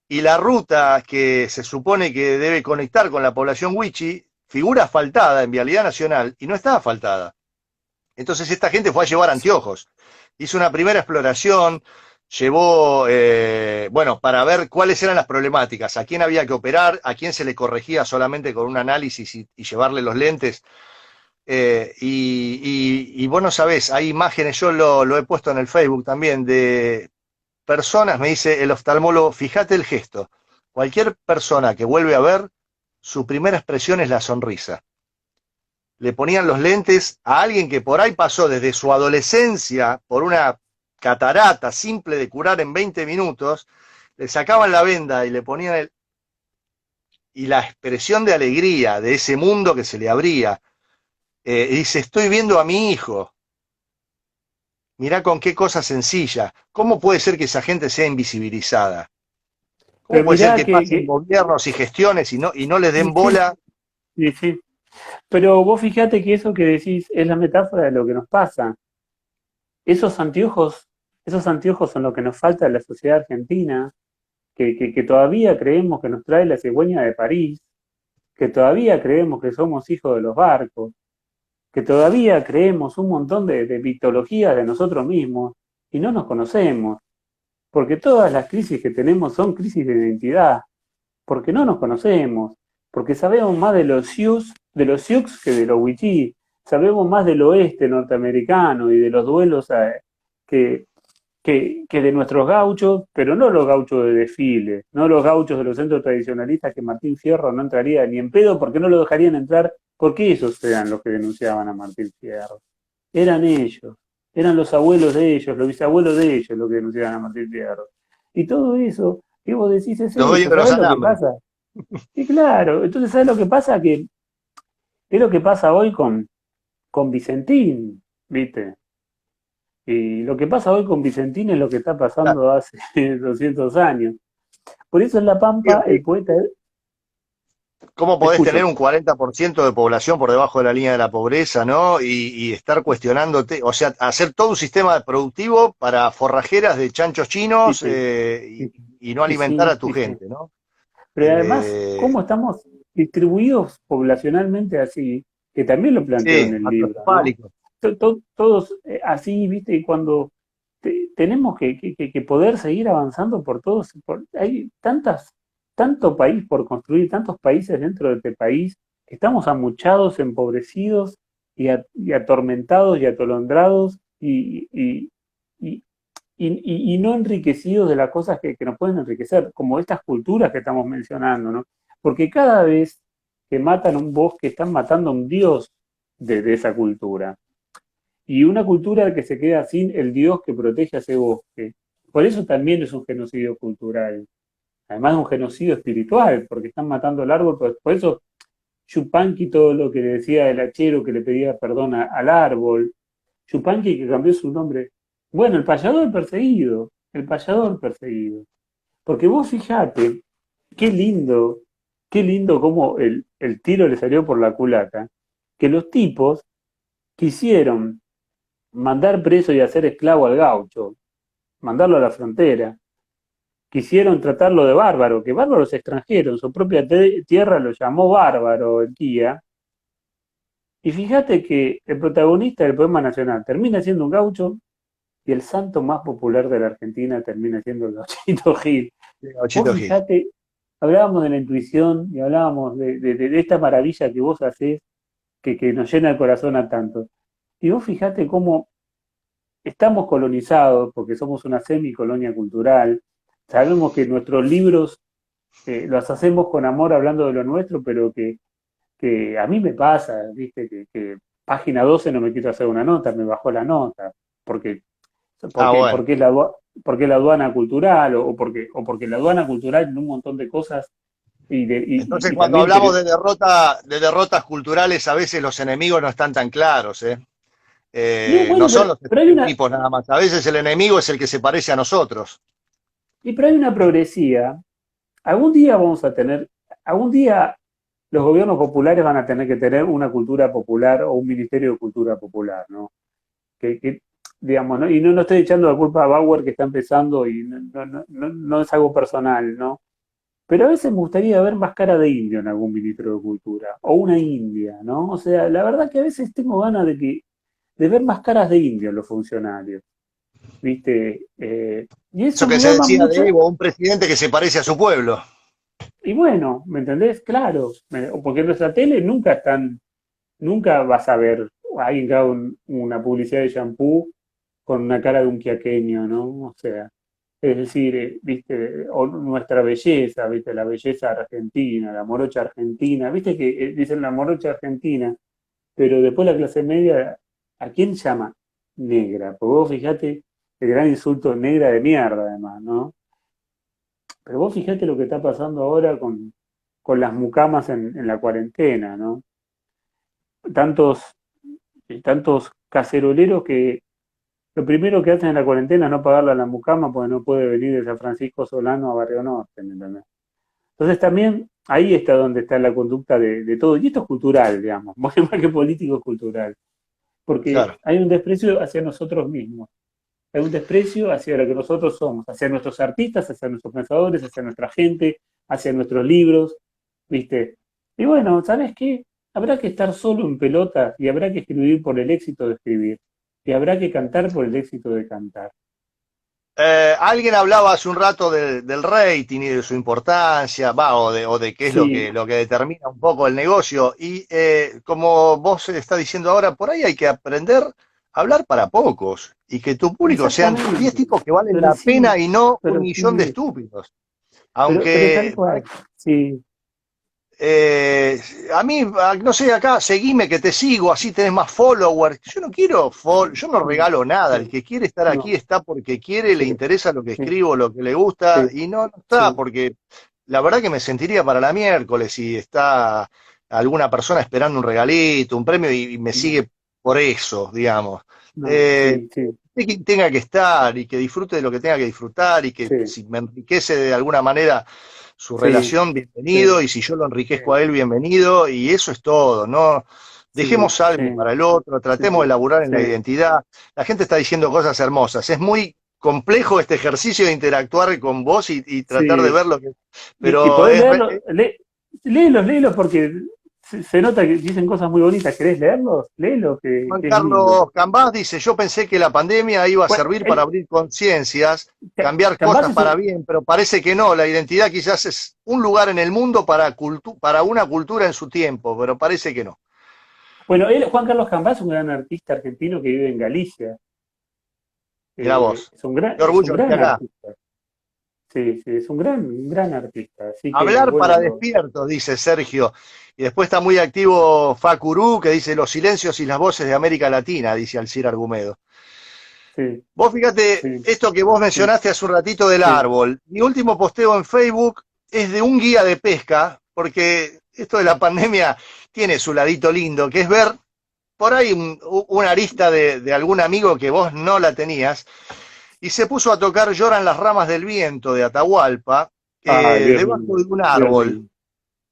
Y la ruta que se supone que debe conectar con la población Wichi figura asfaltada en Vialidad Nacional y no está asfaltada. Entonces esta gente fue a llevar anteojos. Hizo una primera exploración, llevó, bueno, para ver cuáles eran las problemáticas, a quién había que operar, a quién se le corregía solamente con un análisis y llevarle los lentes. Y vos no sabés, hay imágenes, yo lo he puesto en el Facebook también, de personas, me dice el oftalmólogo, fíjate el gesto. Cualquier persona que vuelve a ver, su primera expresión es la sonrisa. Le ponían los lentes a alguien que por ahí pasó desde su adolescencia por una catarata simple de curar en 20 minutos, le sacaban la venda y le ponían y la expresión de alegría de ese mundo que se le abría. Y dice, estoy viendo a mi hijo, mirá con qué cosa sencilla. ¿Cómo puede ser que esa gente sea invisibilizada? ¿Cómo pero puede ser mirá que pasen gobiernos y gestiones y no les y den sí, bola? y sí, pero vos fíjate que eso que decís es la metáfora de lo que nos pasa. Esos anteojos, esos anteojos son lo que nos falta en la sociedad argentina, que todavía creemos que nos trae la cigüeña de París, que todavía creemos que somos hijos de los barcos, que todavía creemos un montón de mitologías de nosotros mismos, y no nos conocemos, porque todas las crisis que tenemos son crisis de identidad, porque no nos conocemos, porque sabemos más de los Sioux que de los Wichí, sabemos más del oeste norteamericano y de los duelos que, que de nuestros gauchos, pero no los gauchos de desfile, no los gauchos de los centros tradicionalistas que Martín Fierro no entraría ni en pedo porque no lo dejarían entrar, porque ellos eran los que denunciaban a Martín Fierro. Eran ellos, eran los abuelos de ellos, los bisabuelos de ellos los que denunciaban a Martín Fierro. Y todo eso, que vos decís es Los dueños eso, de los ¿sabés lo que alambres. pasa? Y claro, entonces ¿sabés lo que pasa? Que es lo que pasa hoy con Vicentín, ¿viste? Y lo que pasa hoy con Vicentín es lo que está Claro. pasando hace 200 años. Por eso en La Pampa el poeta, ¿Cómo te podés tener escucho, un 40% de población por debajo de la línea de la pobreza, ¿no? Y estar cuestionándote, o sea, hacer todo un sistema productivo para forrajeras de chanchos sí, chinos sí, sí, y no alimentar sí, a tu sí, sí. gente, ¿no? Pero además, Eh, ¿cómo estamos distribuidos poblacionalmente así? Que también lo planteo en sí, el libro, ¿no? macrocefálico. Todos así, ¿viste? Y cuando tenemos que poder seguir avanzando por todos, hay tanto país por construir, tantos países dentro de este país, que estamos amuchados, empobrecidos y atormentados y atolondrados y, y no enriquecidos de las cosas que nos pueden enriquecer, como estas culturas que estamos mencionando, ¿no? Porque cada vez que matan un bosque, están matando a un dios de esa cultura. Y una cultura que se queda sin el dios que protege a ese bosque. Por eso también es un genocidio cultural. Además es un genocidio espiritual, porque están matando el árbol. Por eso Yupanqui, todo lo que le decía el hachero que le pedía perdón al árbol, Yupanqui que cambió su nombre. Bueno, el payador perseguido. Porque vos fijate, qué lindo cómo el tiro le salió por la culata, que los tipos quisieron mandar preso y hacer esclavo al gaucho, mandarlo a la frontera. Quisieron tratarlo de bárbaro, que bárbaro es extranjero, en su propia tierra lo llamó bárbaro el guía. Y fíjate que el protagonista del poema nacional termina siendo un gaucho y el santo más popular de la Argentina termina siendo el gauchito Gil. Vos Gauchito Gil. fijate, hablábamos de la intuición y hablábamos de esta maravilla que vos hacés, que nos llena el corazón a tanto. Y vos fijate cómo estamos colonizados, porque somos una semicolonia cultural, sabemos que nuestros libros los hacemos con amor hablando de lo nuestro, pero que a mí me pasa, viste, que página 12 no me quiero hacer una nota, me bajó la nota, porque, Ah, porque, bueno. porque, la, porque la aduana cultural, o porque la aduana cultural en un montón de cosas, Entonces, y cuando también, hablamos de derrotas culturales, a veces los enemigos no están tan claros, ¿eh? no, No bueno, son los pero hay una, estereotipos nada más. A veces el enemigo es el que se parece a nosotros. pero hay una progresía. Algún día vamos a tener, algún día los gobiernos populares van a tener que tener una cultura popular o un ministerio de cultura popular, ¿no? Que digamos, ¿no? Y no estoy echando la culpa a Bauer que está empezando y no es algo personal, ¿no? Pero a veces me gustaría ver más cara de indio en algún ministro de cultura, o una india, ¿no? O sea, la verdad que a veces tengo ganas de ver más caras de indio en los funcionarios, ¿viste? Y Eso eso que me se llama decía de mucho. Evo, un presidente que se parece a su pueblo. Y bueno, ¿me entendés? Claro, porque en nuestra tele nunca vas a ver a alguien que haga una publicidad de shampoo con una cara de un quiaqueño, ¿no? O sea, es decir, viste, o nuestra belleza, viste, la belleza argentina, la morocha argentina, viste que dicen la morocha argentina, pero después la clase media, ¿a quién llama? Negra, porque vos fijate el gran insulto negra de mierda además, ¿no? Pero vos fijate lo que está pasando ahora con las mucamas en la cuarentena, ¿no? Tantos, tantos caceroleros que lo primero que hacen en la cuarentena es no pagarle a la mucama porque no puede venir de San Francisco Solano a Barrio Norte, ¿me entendés? Entonces también ahí está donde está la conducta de todo, y esto es cultural, digamos, más que político es cultural, porque Claro. hay un desprecio hacia nosotros mismos, hay un desprecio hacia lo que nosotros somos, hacia nuestros artistas, hacia nuestros pensadores, hacia nuestra gente, hacia nuestros libros, ¿viste? Y bueno, ¿sabes qué? Habrá que estar solo en pelota y habrá que escribir por el éxito de escribir, y habrá que cantar por el éxito de cantar. Alguien hablaba hace un rato del rating y de su importancia, o de qué es Sí, lo que determina un poco el negocio. Y como vos está diciendo ahora, por ahí hay que aprender a hablar para pocos y que tu público sean 10 exactamente. tipos que valen Pero la pena sí, y no un pero millón de sí, estúpidos. pero tal Aunque cual. Sí, eh, a mí, no sé, acá, seguime que te sigo, así tenés más followers. Yo no quiero, yo no sí, regalo nada. El sí, que quiere estar aquí no, está porque quiere, le sí, interesa lo que sí, escribo, lo que le gusta, sí, y no está, sí, porque la verdad que me sentiría para la miércoles si está alguna persona esperando un regalito, un premio, y me no, sigue por eso, digamos. no, Eh, sí, sí, que tenga que estar y que disfrute de lo que tenga que disfrutar y que sí, si me enriquece de alguna manera su sí, relación, sí, bienvenido, y si yo lo enriquezco a él, bienvenido, y eso es todo, ¿no? sí, Dejemos algo sí, para el otro, sí, tratemos de elaborar en la sí. identidad. La gente está diciendo cosas hermosas, es muy complejo este ejercicio de interactuar con vos y tratar de Sí. ver lo que... Y Pero podés leerlo, léelos, léelos porque se nota que dicen cosas muy bonitas. ¿Querés leerlos? Léelos, Juan que es lindo. Carlos Cambás dice, yo pensé que la pandemia iba a Bueno, servir para abrir conciencias, cambiar Cambás cosas es para bien, pero parece que no, la identidad quizás es un lugar en el mundo para una cultura en su tiempo, pero parece que no. bueno, Juan Carlos Cambás es un gran artista argentino que vive en Galicia. Mirá vos, qué Es un orgullo que esté gran acá. artista. Sí, sí, es un gran artista. Así que, Hablar bueno, para despiertos, dice Sergio. Y después está muy activo Facurú, que dice los silencios y las voces de América Latina, dice Alcir Argumedo. sí, Vos fíjate, sí, esto que vos sí, mencionaste hace un ratito del sí. árbol. Mi último posteo en Facebook es de un guía de pesca, porque esto de la pandemia tiene su ladito lindo, que es ver por ahí una arista de algún amigo que vos no la tenías, y se puso a tocar Lloran las ramas del viento de Atahualpa, Ay, Dios debajo mío, de un Dios árbol. mío,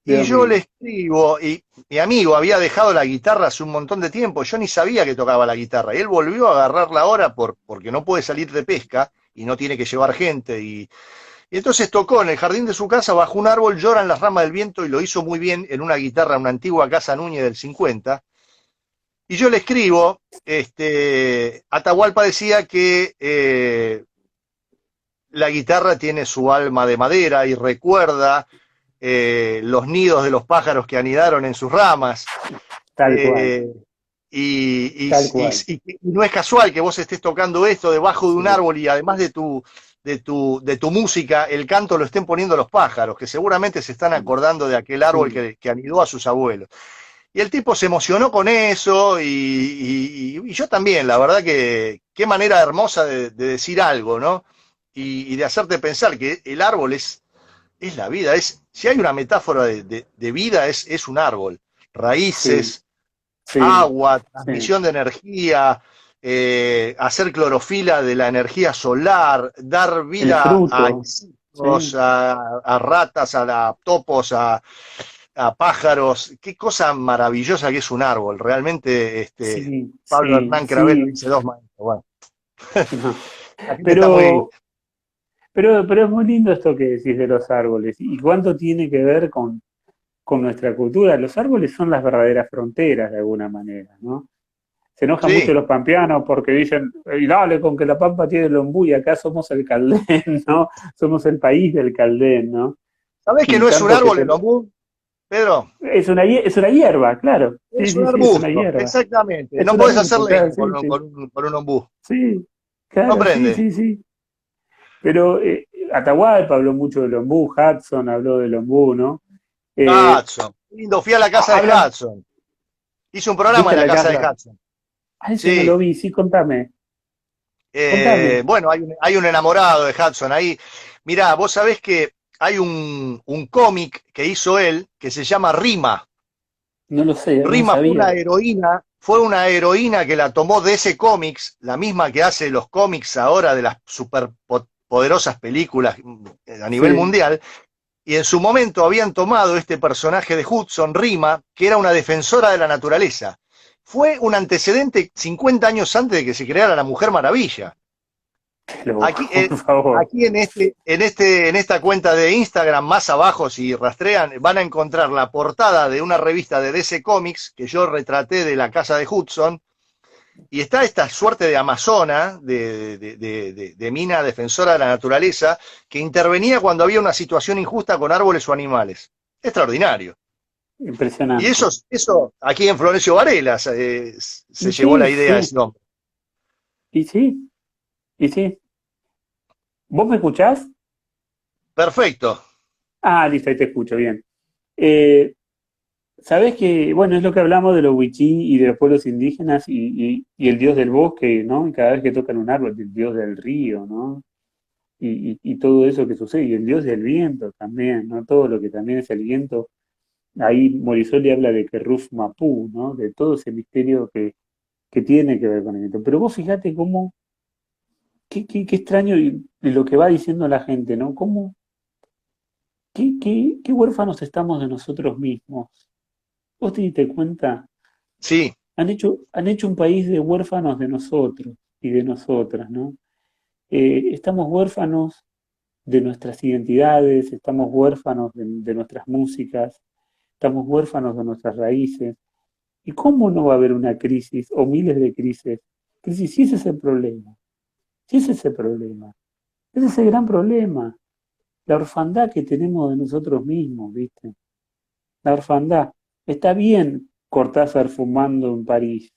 Y Dios yo le mío. escribo, y mi amigo había dejado la guitarra hace un montón de tiempo, yo ni sabía que tocaba la guitarra, y él volvió a agarrarla ahora porque no puede salir de pesca y no tiene que llevar gente, y entonces tocó en el jardín de su casa, bajo un árbol, Lloran las ramas del viento, y lo hizo muy bien en una guitarra, una antigua Casa Núñez del 50, y yo le escribo, Atahualpa decía que la guitarra tiene su alma de madera y recuerda los nidos de los pájaros que anidaron en sus ramas. Tal cual, Eh, tal cual. y no es casual que vos estés tocando esto debajo de un Sí, árbol y además de tu música, el canto lo estén poniendo los pájaros, que seguramente se están acordando de aquel árbol sí, que anidó a sus abuelos. Y el tipo se emocionó con eso y yo también, la verdad que qué manera hermosa de decir algo, ¿no? Y de hacerte pensar que el árbol es la vida, si hay una metáfora de vida es un árbol, sí, raíces, sí, agua, sí. transmisión de energía, hacer clorofila de la energía solar, dar El vida a fruto, insectos, sí, a ratas, a topos, a pájaros, qué cosa maravillosa que es un árbol, realmente sí, Pablo sí, Hernán Cravelo sí. dice dos maestros, bueno, No. la gente está muy... Pero, pero es muy lindo esto que decís de los árboles y cuánto tiene que ver con nuestra cultura. Los árboles son las verdaderas fronteras de alguna manera, ¿no? Se enojan mucho Sí, los pampeanos porque dicen, y dale, con que la Pampa tiene el ombú y acá somos el Caldén, ¿no? Somos el país del Caldén, ¿no? ¿sabés que Y no es un tanto que árbol el ombú, Pedro? es una hierba, claro. Sí, Es un sí, sí, es una arbusto, hierba. exactamente. Es No un podés hacer arbusto, claro, leña sí, sí. con un ombú. Sí, No claro, sí, prende. sí, sí. Pero Atahualpa habló mucho del ombú, Hudson habló del ombú, ¿no? Eh, Hudson. Lindo, fui a la casa de hablan, Hudson. Hice un programa ¿viste en la la casa de casa? Hudson. Ah, ese no Sí. lo vi, sí, contame, contame. Bueno, hay un enamorado de Hudson ahí. Mirá, vos sabés que hay un cómic que hizo él que se llama Rima. No lo sé, no Rima sabía. fue una heroína que la tomó de ese cómics, la misma que hace los cómics ahora de las superpoderosas películas a nivel Sí, mundial, y en su momento habían tomado este personaje de Hudson, Rima, que era una defensora de la naturaleza. Fue un antecedente 50 años antes de que se creara la Mujer Maravilla. Aquí, por favor. aquí en esta cuenta de Instagram, más abajo, si rastrean, van a encontrar la portada de una revista de DC Comics que yo retraté de la casa de Hudson. y está esta suerte de amazona, de mina defensora de la naturaleza, que intervenía cuando había una situación injusta con árboles o animales. Extraordinario. Y Impresionante. eso aquí en Florencio Varela se Y llevó sí, la idea de sí, ese nombre. y sí, y sí. ¿Vos me escuchás? Perfecto. Ah, listo, ahí te escucho bien. Eh, Sabés que, bueno, es lo que hablamos de los wichí y de los pueblos indígenas y el dios del bosque, ¿no? Y cada vez que tocan un árbol, el dios del río, ¿no? Y todo eso que sucede, y el dios del viento también, ¿no? Todo lo que también es el viento. Ahí Morisoli habla de que Ruf Mapú, ¿no? De todo ese misterio que tiene que ver con el viento. Pero vos fíjate cómo, qué extraño y lo que va diciendo la gente, ¿no? Cómo, qué huérfanos estamos de nosotros mismos. ¿Vos te diste cuenta? Sí, Han hecho un país de huérfanos de nosotros y de nosotras, ¿no? Estamos huérfanos de nuestras identidades, estamos huérfanos de nuestras músicas, estamos huérfanos de nuestras raíces. ¿Y cómo no va a haber una crisis o miles de crisis? Crisis, si ese es el problema, si ese es el problema, ese es el gran problema, la orfandad que tenemos de nosotros mismos, ¿viste? La orfandad. Está bien Cortázar fumando en París,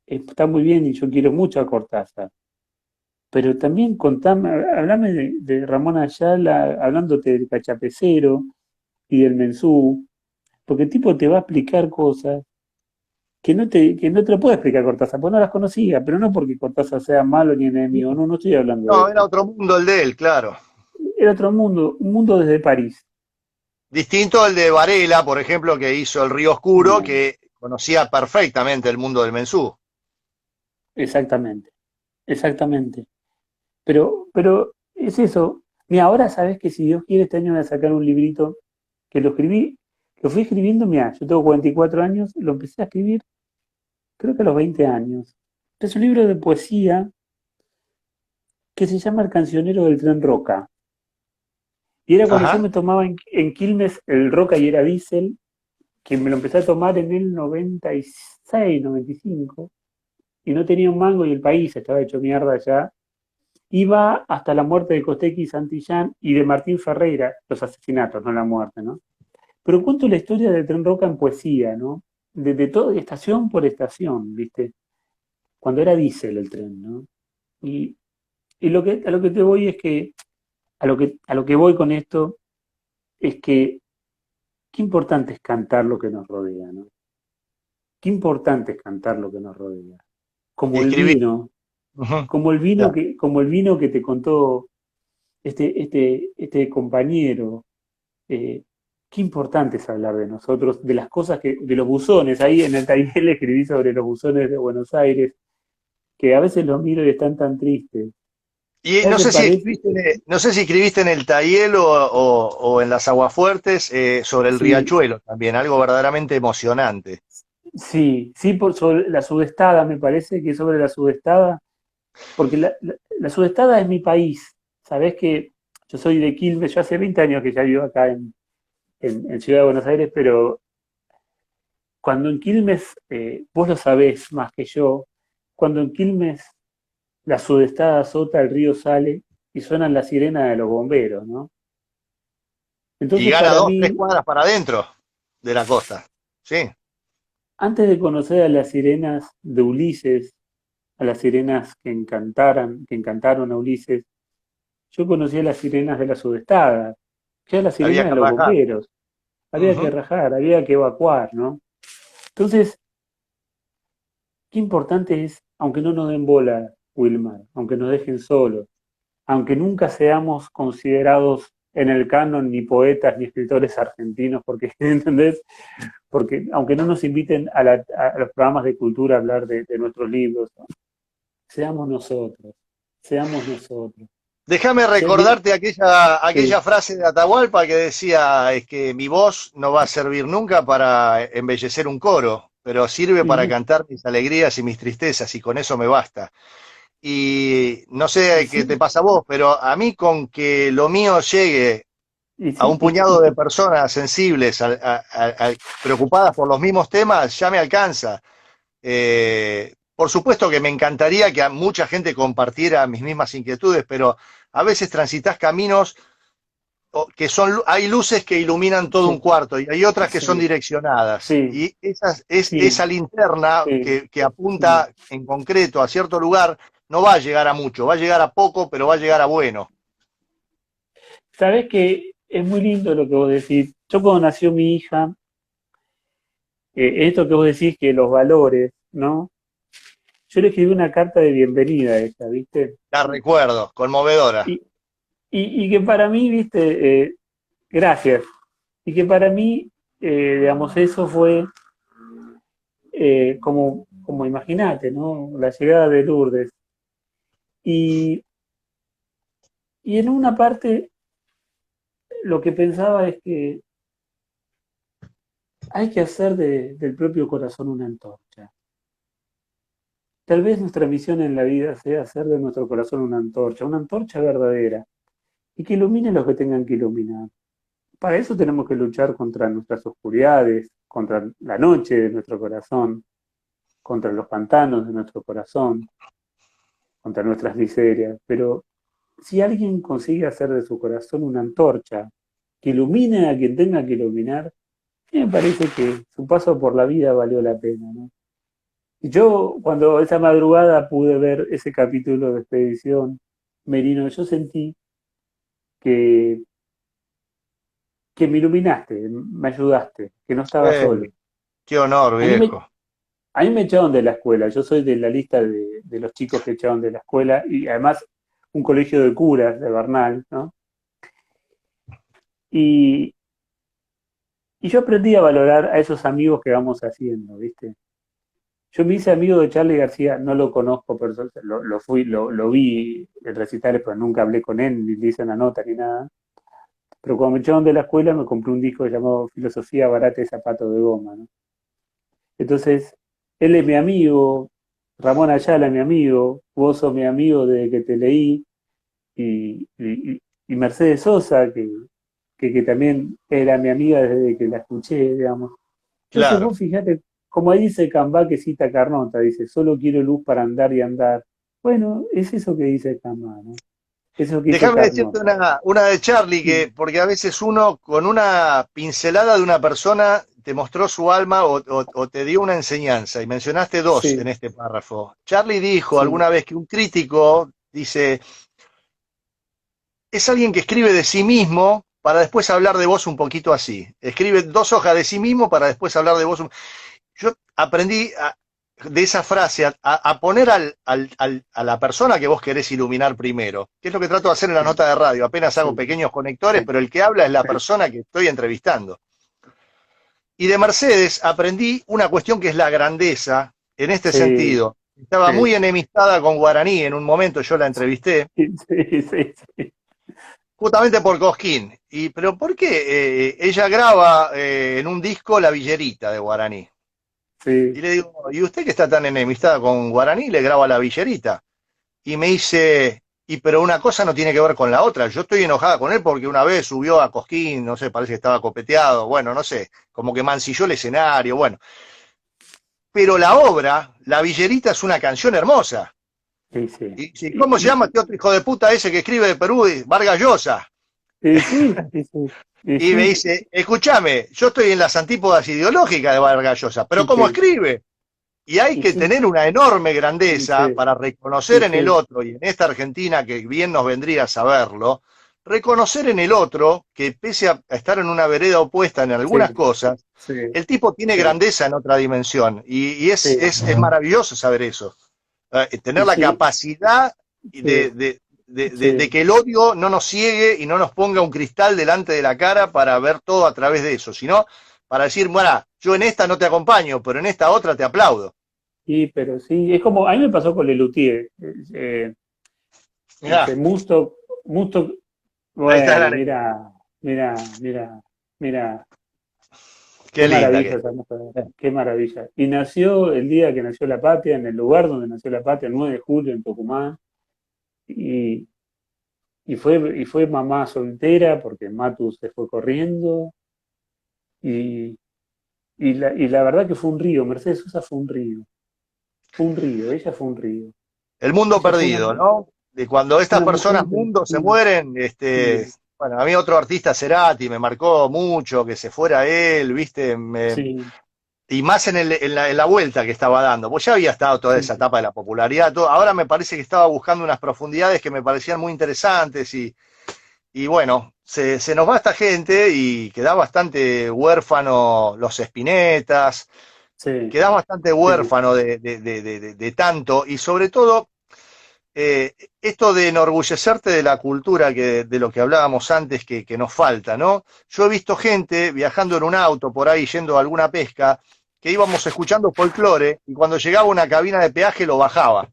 está muy bien y yo quiero mucho a Cortázar, pero también contame, hablame de Ramón Ayala, hablándote del cachapecero y del mensú, porque el tipo te va a explicar cosas que no te lo puede explicar Cortázar, porque no las conocía, pero no porque Cortázar sea malo ni enemigo, no, no estoy hablando de no, era eso. otro mundo el de él, claro. Era otro mundo, un mundo desde París. Distinto al de Varela, por ejemplo, que hizo El Río Oscuro, No, que conocía perfectamente el mundo del mensú. exactamente, exactamente. Pero es eso. Mira, ahora sabes que si Dios quiere este año voy a sacar un librito que lo escribí, lo fui escribiendo, mira, yo tengo 44 años, lo empecé a escribir creo que a los 20 años. Es un libro de poesía que se llama El cancionero del tren Roca. Y era cuando yo Ajá. me tomaba en Quilmes el Roca y era diésel, que me lo empecé a tomar en el 96, 95, y no tenía un mango y el país estaba hecho mierda ya. Iba hasta la muerte de Costequi y Santillán y de Martín Ferreira, los asesinatos, no la muerte, ¿no? Pero cuento la historia del tren Roca en poesía, ¿no? De todo, estación por estación, ¿viste? Cuando era diésel el tren, ¿no? Y, y a lo que te voy es que, a lo que voy con esto es que qué importante es cantar lo que nos rodea, ¿no? Qué importante es cantar lo que nos rodea. Y Como el escribí. vino, Ujú, claro. como el vino que te contó este compañero. eh, Qué importante es hablar de nosotros, de las cosas de los buzones. Ahí en el taller le escribí sobre los buzones de Buenos Aires, que a veces los miro y están tan tristes. Y A no veces sé si parece, escribiste, no sé si escribiste en el Tayel o en las Aguafuertes sobre el sí, Riachuelo también, algo verdaderamente emocionante. sí, por sobre la sudestada, me parece que sobre la sudestada, porque la sudestada es mi país. Sabés que yo soy de Quilmes, yo hace 20 años que ya vivo acá en Ciudad de Buenos Aires, pero cuando en Quilmes, vos lo sabés más que yo, cuando en Quilmes la sudestada azota, el río sale y suenan las sirenas de los bomberos, ¿no? Y Entonces, gana para dos, tres mí, cuadras para adentro de la costa. Sí. antes de conocer a las sirenas de Ulises, a las sirenas que encantaron a Ulises, yo conocí a las sirenas de la sudestada, que eran las Había sirenas de que los rajar. bomberos. Había que Ujú. rajar, había que evacuar, ¿no? Entonces, qué importante es, aunque no nos den bola, Wilmar, aunque nos dejen solos, aunque nunca seamos considerados en el canon ni poetas ni escritores argentinos, porque, ¿entendés? Porque aunque no nos inviten a los programas de cultura a hablar de nuestros libros, ¿no? Seamos nosotros, seamos nosotros. Déjame Si alguien, recordarte aquella sí, frase de Atahualpa que decía, es que mi voz no va a servir nunca para embellecer un coro, pero sirve para ujú, cantar mis alegrías y mis tristezas, y con eso me basta. Y no y sé qué te sí, pasa a vos, pero a mí con que lo mío llegue y a un sí, puñado de personas sensibles, preocupadas por los mismos temas, ya me alcanza. por supuesto que me encantaría que a mucha gente compartiera mis mismas inquietudes, pero a veces transitas caminos que son, hay luces que iluminan todo un Sí, cuarto y hay otras que son sí, direccionadas. sí, Y sí, esa linterna sí, que sí. apunta en concreto a cierto lugar no va a llegar a mucho, va a llegar a poco, pero va a llegar a bueno. Sabes que es muy lindo lo que vos decís. Yo cuando nació mi hija, esto que vos decís que los valores, ¿no? Yo le escribí una carta de bienvenida a ella, ¿viste? La recuerdo, conmovedora. Y, y que para mí, ¿viste? Gracias. Y que para mí, digamos, eso fue como imagínate, ¿no? La llegada de Lourdes. Y, y en una parte lo que pensaba es que hay que hacer del propio corazón una antorcha. Tal vez nuestra misión en la vida sea hacer de nuestro corazón una antorcha verdadera, y que ilumine los que tengan que iluminar. Para eso tenemos que luchar contra nuestras oscuridades, contra la noche de nuestro corazón, contra los pantanos de nuestro corazón, contra nuestras miserias. Pero si alguien consigue hacer de su corazón una antorcha que ilumine a quien tenga que iluminar, me parece que su paso por la vida valió la pena, ¿no? Y yo, cuando esa madrugada pude ver ese capítulo de Expedición Merino, yo sentí que, que me iluminaste, me ayudaste, que no estaba solo. Qué honor, A mí me, viejo. a mí me echaron de la escuela, yo soy de la lista de los chicos que echaron de la escuela y además un colegio de curas de Bernal, ¿no? Y, y yo aprendí a valorar a esos amigos que vamos haciendo, ¿viste? Yo me hice amigo de Charlie García, no lo conozco, pero lo vi en recitales, pero nunca hablé con él, ni le hice una nota ni nada. Pero cuando me echaron de la escuela me compré un disco llamado Filosofía Barata y Zapato de Goma, ¿no? Entonces, él es mi amigo, Ramón Ayala es mi amigo, vos sos mi amigo desde que te leí, y Mercedes Sosa, que también era mi amiga desde que la escuché, digamos. Entonces Claro. vos fijate, como ahí dice Cambá que cita Carnota, dice, solo quiero luz para andar y andar. Bueno, es eso que dice Cambá, ¿no? Eso que dice Déjame decirte Carnota. una de Charlie, Mm, que, porque a veces uno con una pincelada de una persona te mostró su alma o te dio una enseñanza, y mencionaste dos en sí, este párrafo. Charlie dijo sí, alguna vez que un crítico dice, es alguien que escribe de sí mismo para después hablar de vos un poquito así. Escribe dos hojas de sí mismo para después hablar de vos. Yo aprendí de esa frase a poner a la persona que vos querés iluminar primero, que es lo que trato de hacer en la sí, nota de radio. Apenas hago sí, pequeños conectores, sí, pero el que habla es la sí, persona que estoy entrevistando. Y de Mercedes aprendí una cuestión que es la grandeza en este sí, sentido. Estaba muy sí, enemistada con Guaraní, en un momento yo la entrevisté, sí, sí, sí, sí, justamente por Cosquín. Pero ¿por qué? Ella graba en un disco La Villerita de Guaraní. Y sí, le digo, ¿y usted que está tan enemistada con Guaraní le graba La Villerita? Y me dice, y pero una cosa no tiene que ver con la otra. Yo estoy enojada con él porque una vez subió a Cosquín, no sé, parece que estaba copeteado, bueno, no sé, como que mancilló el escenario, bueno. Pero la obra, La Villerita, es una canción hermosa. sí, sí. Y dice, ¿cómo se llama este otro hijo de puta ese que escribe de Perú? Vargas Llosa. Y sí, y sí, y Y me sí, dice, escúchame, yo estoy en las antípodas ideológicas de Vargas Llosa, pero y ¿cómo sí, escribe? Y hay y que sí, tener una enorme y grandeza sí, para y reconocer en el sí, otro, y en esta Argentina que bien nos vendría a saberlo, reconocer en el otro que pese a estar en una vereda opuesta en algunas sí, cosas, sí, el tipo tiene sí, grandeza en otra dimensión. Y sí, es maravilloso saber eso. y Tener la sí, capacidad sí, de sí, que el odio no nos ciegue y no nos ponga un cristal delante de la cara para ver todo a través de eso, sino para decir, bueno, yo en esta no te acompaño, pero en esta otra te aplaudo. sí, pero sí, es como, a mí me pasó con Lelutier, no Mirá, sé, Musto, ahí está la bueno, anécdota. mira, qué Qué linda que maravilla es. esa mujer, qué maravilla. Y nació el día que nació la patria, en el lugar donde nació la patria, el 9 de julio en Tucumán, y, y fue mamá soltera porque Matu se fue corriendo, y, y la verdad que fue un río, Mercedes Sosa fue un río. fue un río, ella fue un río. El mundo Ella fue perdido, ¿no? De cuando estas una mujer personas mundos se increíble. mueren, Sí, bueno, a mí otro artista, Cerati, me marcó mucho que se fuera él, ¿viste? sí, Y más en la vuelta que estaba dando, pues ya había estado toda esa sí, etapa de la popularidad, todo. Ahora me parece que estaba buscando unas profundidades que me parecían muy interesantes y bueno, se nos va esta gente y queda bastante huérfano los Spinetas, sí, queda bastante sí, huérfano de tanto y sobre todo esto de enorgullecerte de la cultura, de lo que hablábamos antes, que nos falta, ¿no? Yo he visto gente viajando en un auto por ahí yendo a alguna pesca, que íbamos escuchando folclore y cuando llegaba a una cabina de peaje lo bajaba,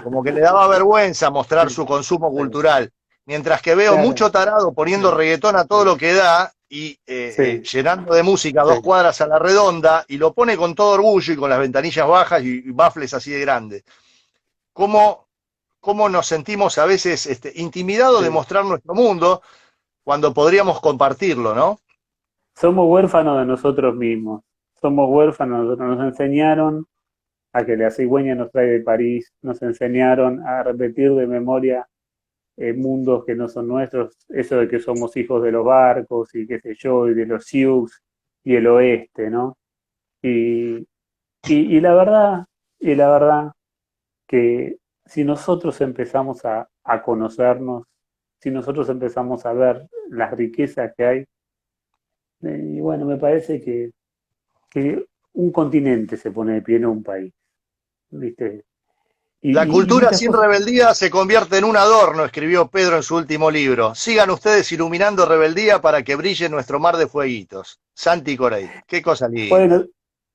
como que le daba vergüenza mostrar sí, su consumo sí, cultural. Mientras que veo claro, mucho tarado poniendo sí, reggaetón a todo sí, lo que da y sí, llenando de música sí. 2 cuadras a la redonda y lo pone con todo orgullo y con las ventanillas bajas y baffles así de grandes. ¿Cómo, cómo nos sentimos a veces intimidados de Sí. mostrar nuestro mundo cuando podríamos compartirlo, ¿no? Somos huérfanos de nosotros mismos. Somos huérfanos, nosotros nos enseñaron a que la cigüeña nos trae de París, nos enseñaron a repetir de memoria mundos que no son nuestros, eso de que somos hijos de los barcos y qué sé yo, y de los Sioux y el oeste, ¿no? Y, y la verdad que si nosotros empezamos a conocernos, si nosotros empezamos a ver las riquezas que hay, y bueno, me parece que un continente se pone de pie, no un país, ¿viste? La Y cultura muchas sin cosas. rebeldía se convierte en un adorno, escribió Pedro en su último libro. Sigan ustedes iluminando rebeldía para que brille nuestro mar de fueguitos. Santi Corey, qué cosa linda. Bueno,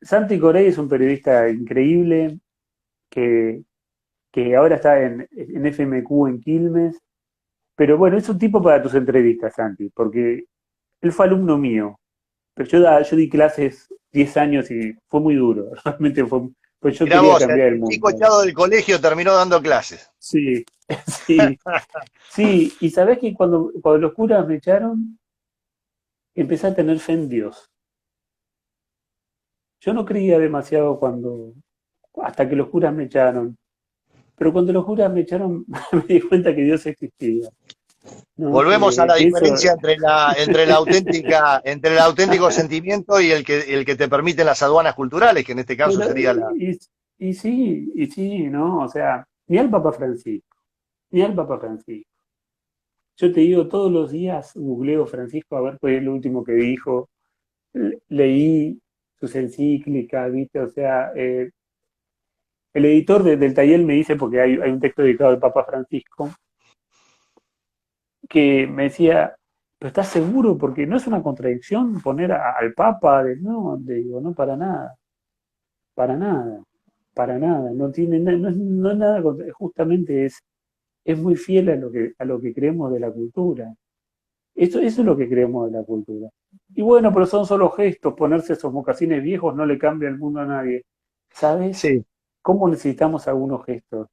Santi Corey es un periodista increíble que, que ahora está en FMQ en Quilmes, pero bueno, es un tipo para tus entrevistas, Santi, porque él fue alumno mío, pero yo di clases 10 años y fue muy duro, realmente fue, pues yo Mirá quería vos, cambiar el el chico mundo. echado del colegio terminó dando clases. Sí, sí, sí, y sabés que cuando los curas me echaron, empecé a tener fe en Dios. Yo no creía demasiado hasta que los curas me echaron, pero cuando los curas me echaron me di cuenta que Dios existía, ¿no? Volvemos a la Que eso, diferencia entre el auténtico sentimiento y el que te permiten las aduanas culturales, que en este caso pero, sería la. y sí, ¿no? O sea, ni al Papa Francisco, ni al Papa Francisco. Yo te digo, todos los días googleo Francisco a ver cuál es lo último que dijo, leí sus encíclicas, ¿viste? O sea, el editor del taller me dice, porque hay un texto dedicado al Papa Francisco, que me decía, ¿pero estás seguro? Porque no es una contradicción poner al Papa, no, le digo, no, para nada, para nada, para nada, no tiene no es nada, justamente es muy fiel a lo que creemos de la cultura. Eso es lo que creemos de la cultura. Y bueno, pero son solo gestos, ponerse esos mocasines viejos no le cambia el mundo a nadie. ¿Sabes Sí, cómo necesitamos algunos gestos?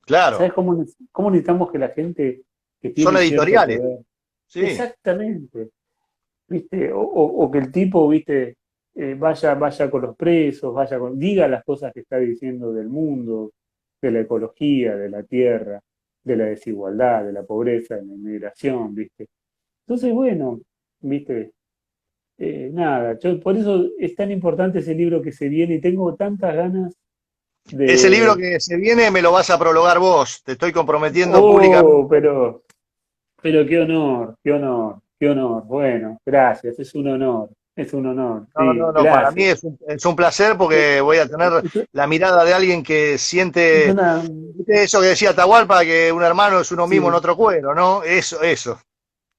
claro, ¿Sabes cómo necesitamos que la gente que son tiene cierto editoriales, poder? sí. Exactamente, ¿viste? O que el tipo, ¿viste? Vaya con los presos, diga las cosas que está diciendo del mundo, de la ecología, de la tierra, de la desigualdad, de la pobreza, de la inmigración, ¿viste? Entonces, bueno, ¿viste? Nada, por eso es tan importante ese libro que se viene y tengo tantas ganas Ese libro de... que se viene me lo vas a prologar vos, te estoy comprometiendo Oh, públicamente. pero qué honor, qué honor, qué honor. Bueno, gracias, es un honor, No, sí, no, no, para mí gracias. es un placer Eh, porque voy a tener Es, la mirada de alguien que es siente, una, ¿viste eso que decía Atahualpa, que un hermano es uno mismo en sí, otro cuero, ¿no? Eso. te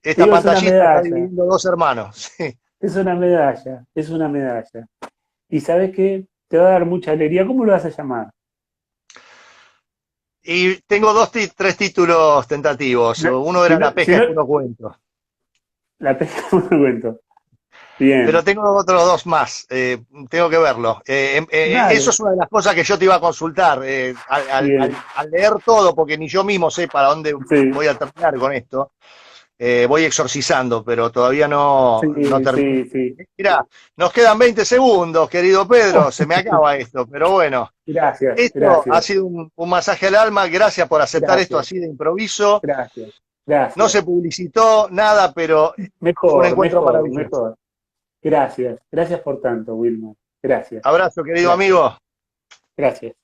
Esta digo, es una pantallita está medalla, dividiendo dos hermanos. Sí. es una medalla, es una medalla. Y sabes qué, te va a dar mucha alegría. ¿Cómo lo vas a llamar? Y tengo tres títulos tentativos. Uno Si era no, La si pesca no, es puro cuento. la pesca no me cuento. Pero Bien, tengo otros dos más, tengo que verlo. Eso dale, es una de las cosas que yo te iba a consultar, al, bien, al- al leer todo, porque ni yo mismo sé para dónde sí, voy a terminar con esto. voy exorcizando, pero todavía no, Sí, no termino. sí, sí. Mirá, nos quedan 20 segundos, querido Pedro, se me acaba esto, pero bueno, Gracias, esto ha gracias, sido un masaje al alma, gracias por aceptar esto gracias, así de improviso, gracias, no gracias. se publicitó nada, pero fue un Mejor, encuentro mejor, maravilloso. mejor. Gracias, gracias por tanto, Wilmer. Gracias, Abrazo, querido gracias, amigo. gracias.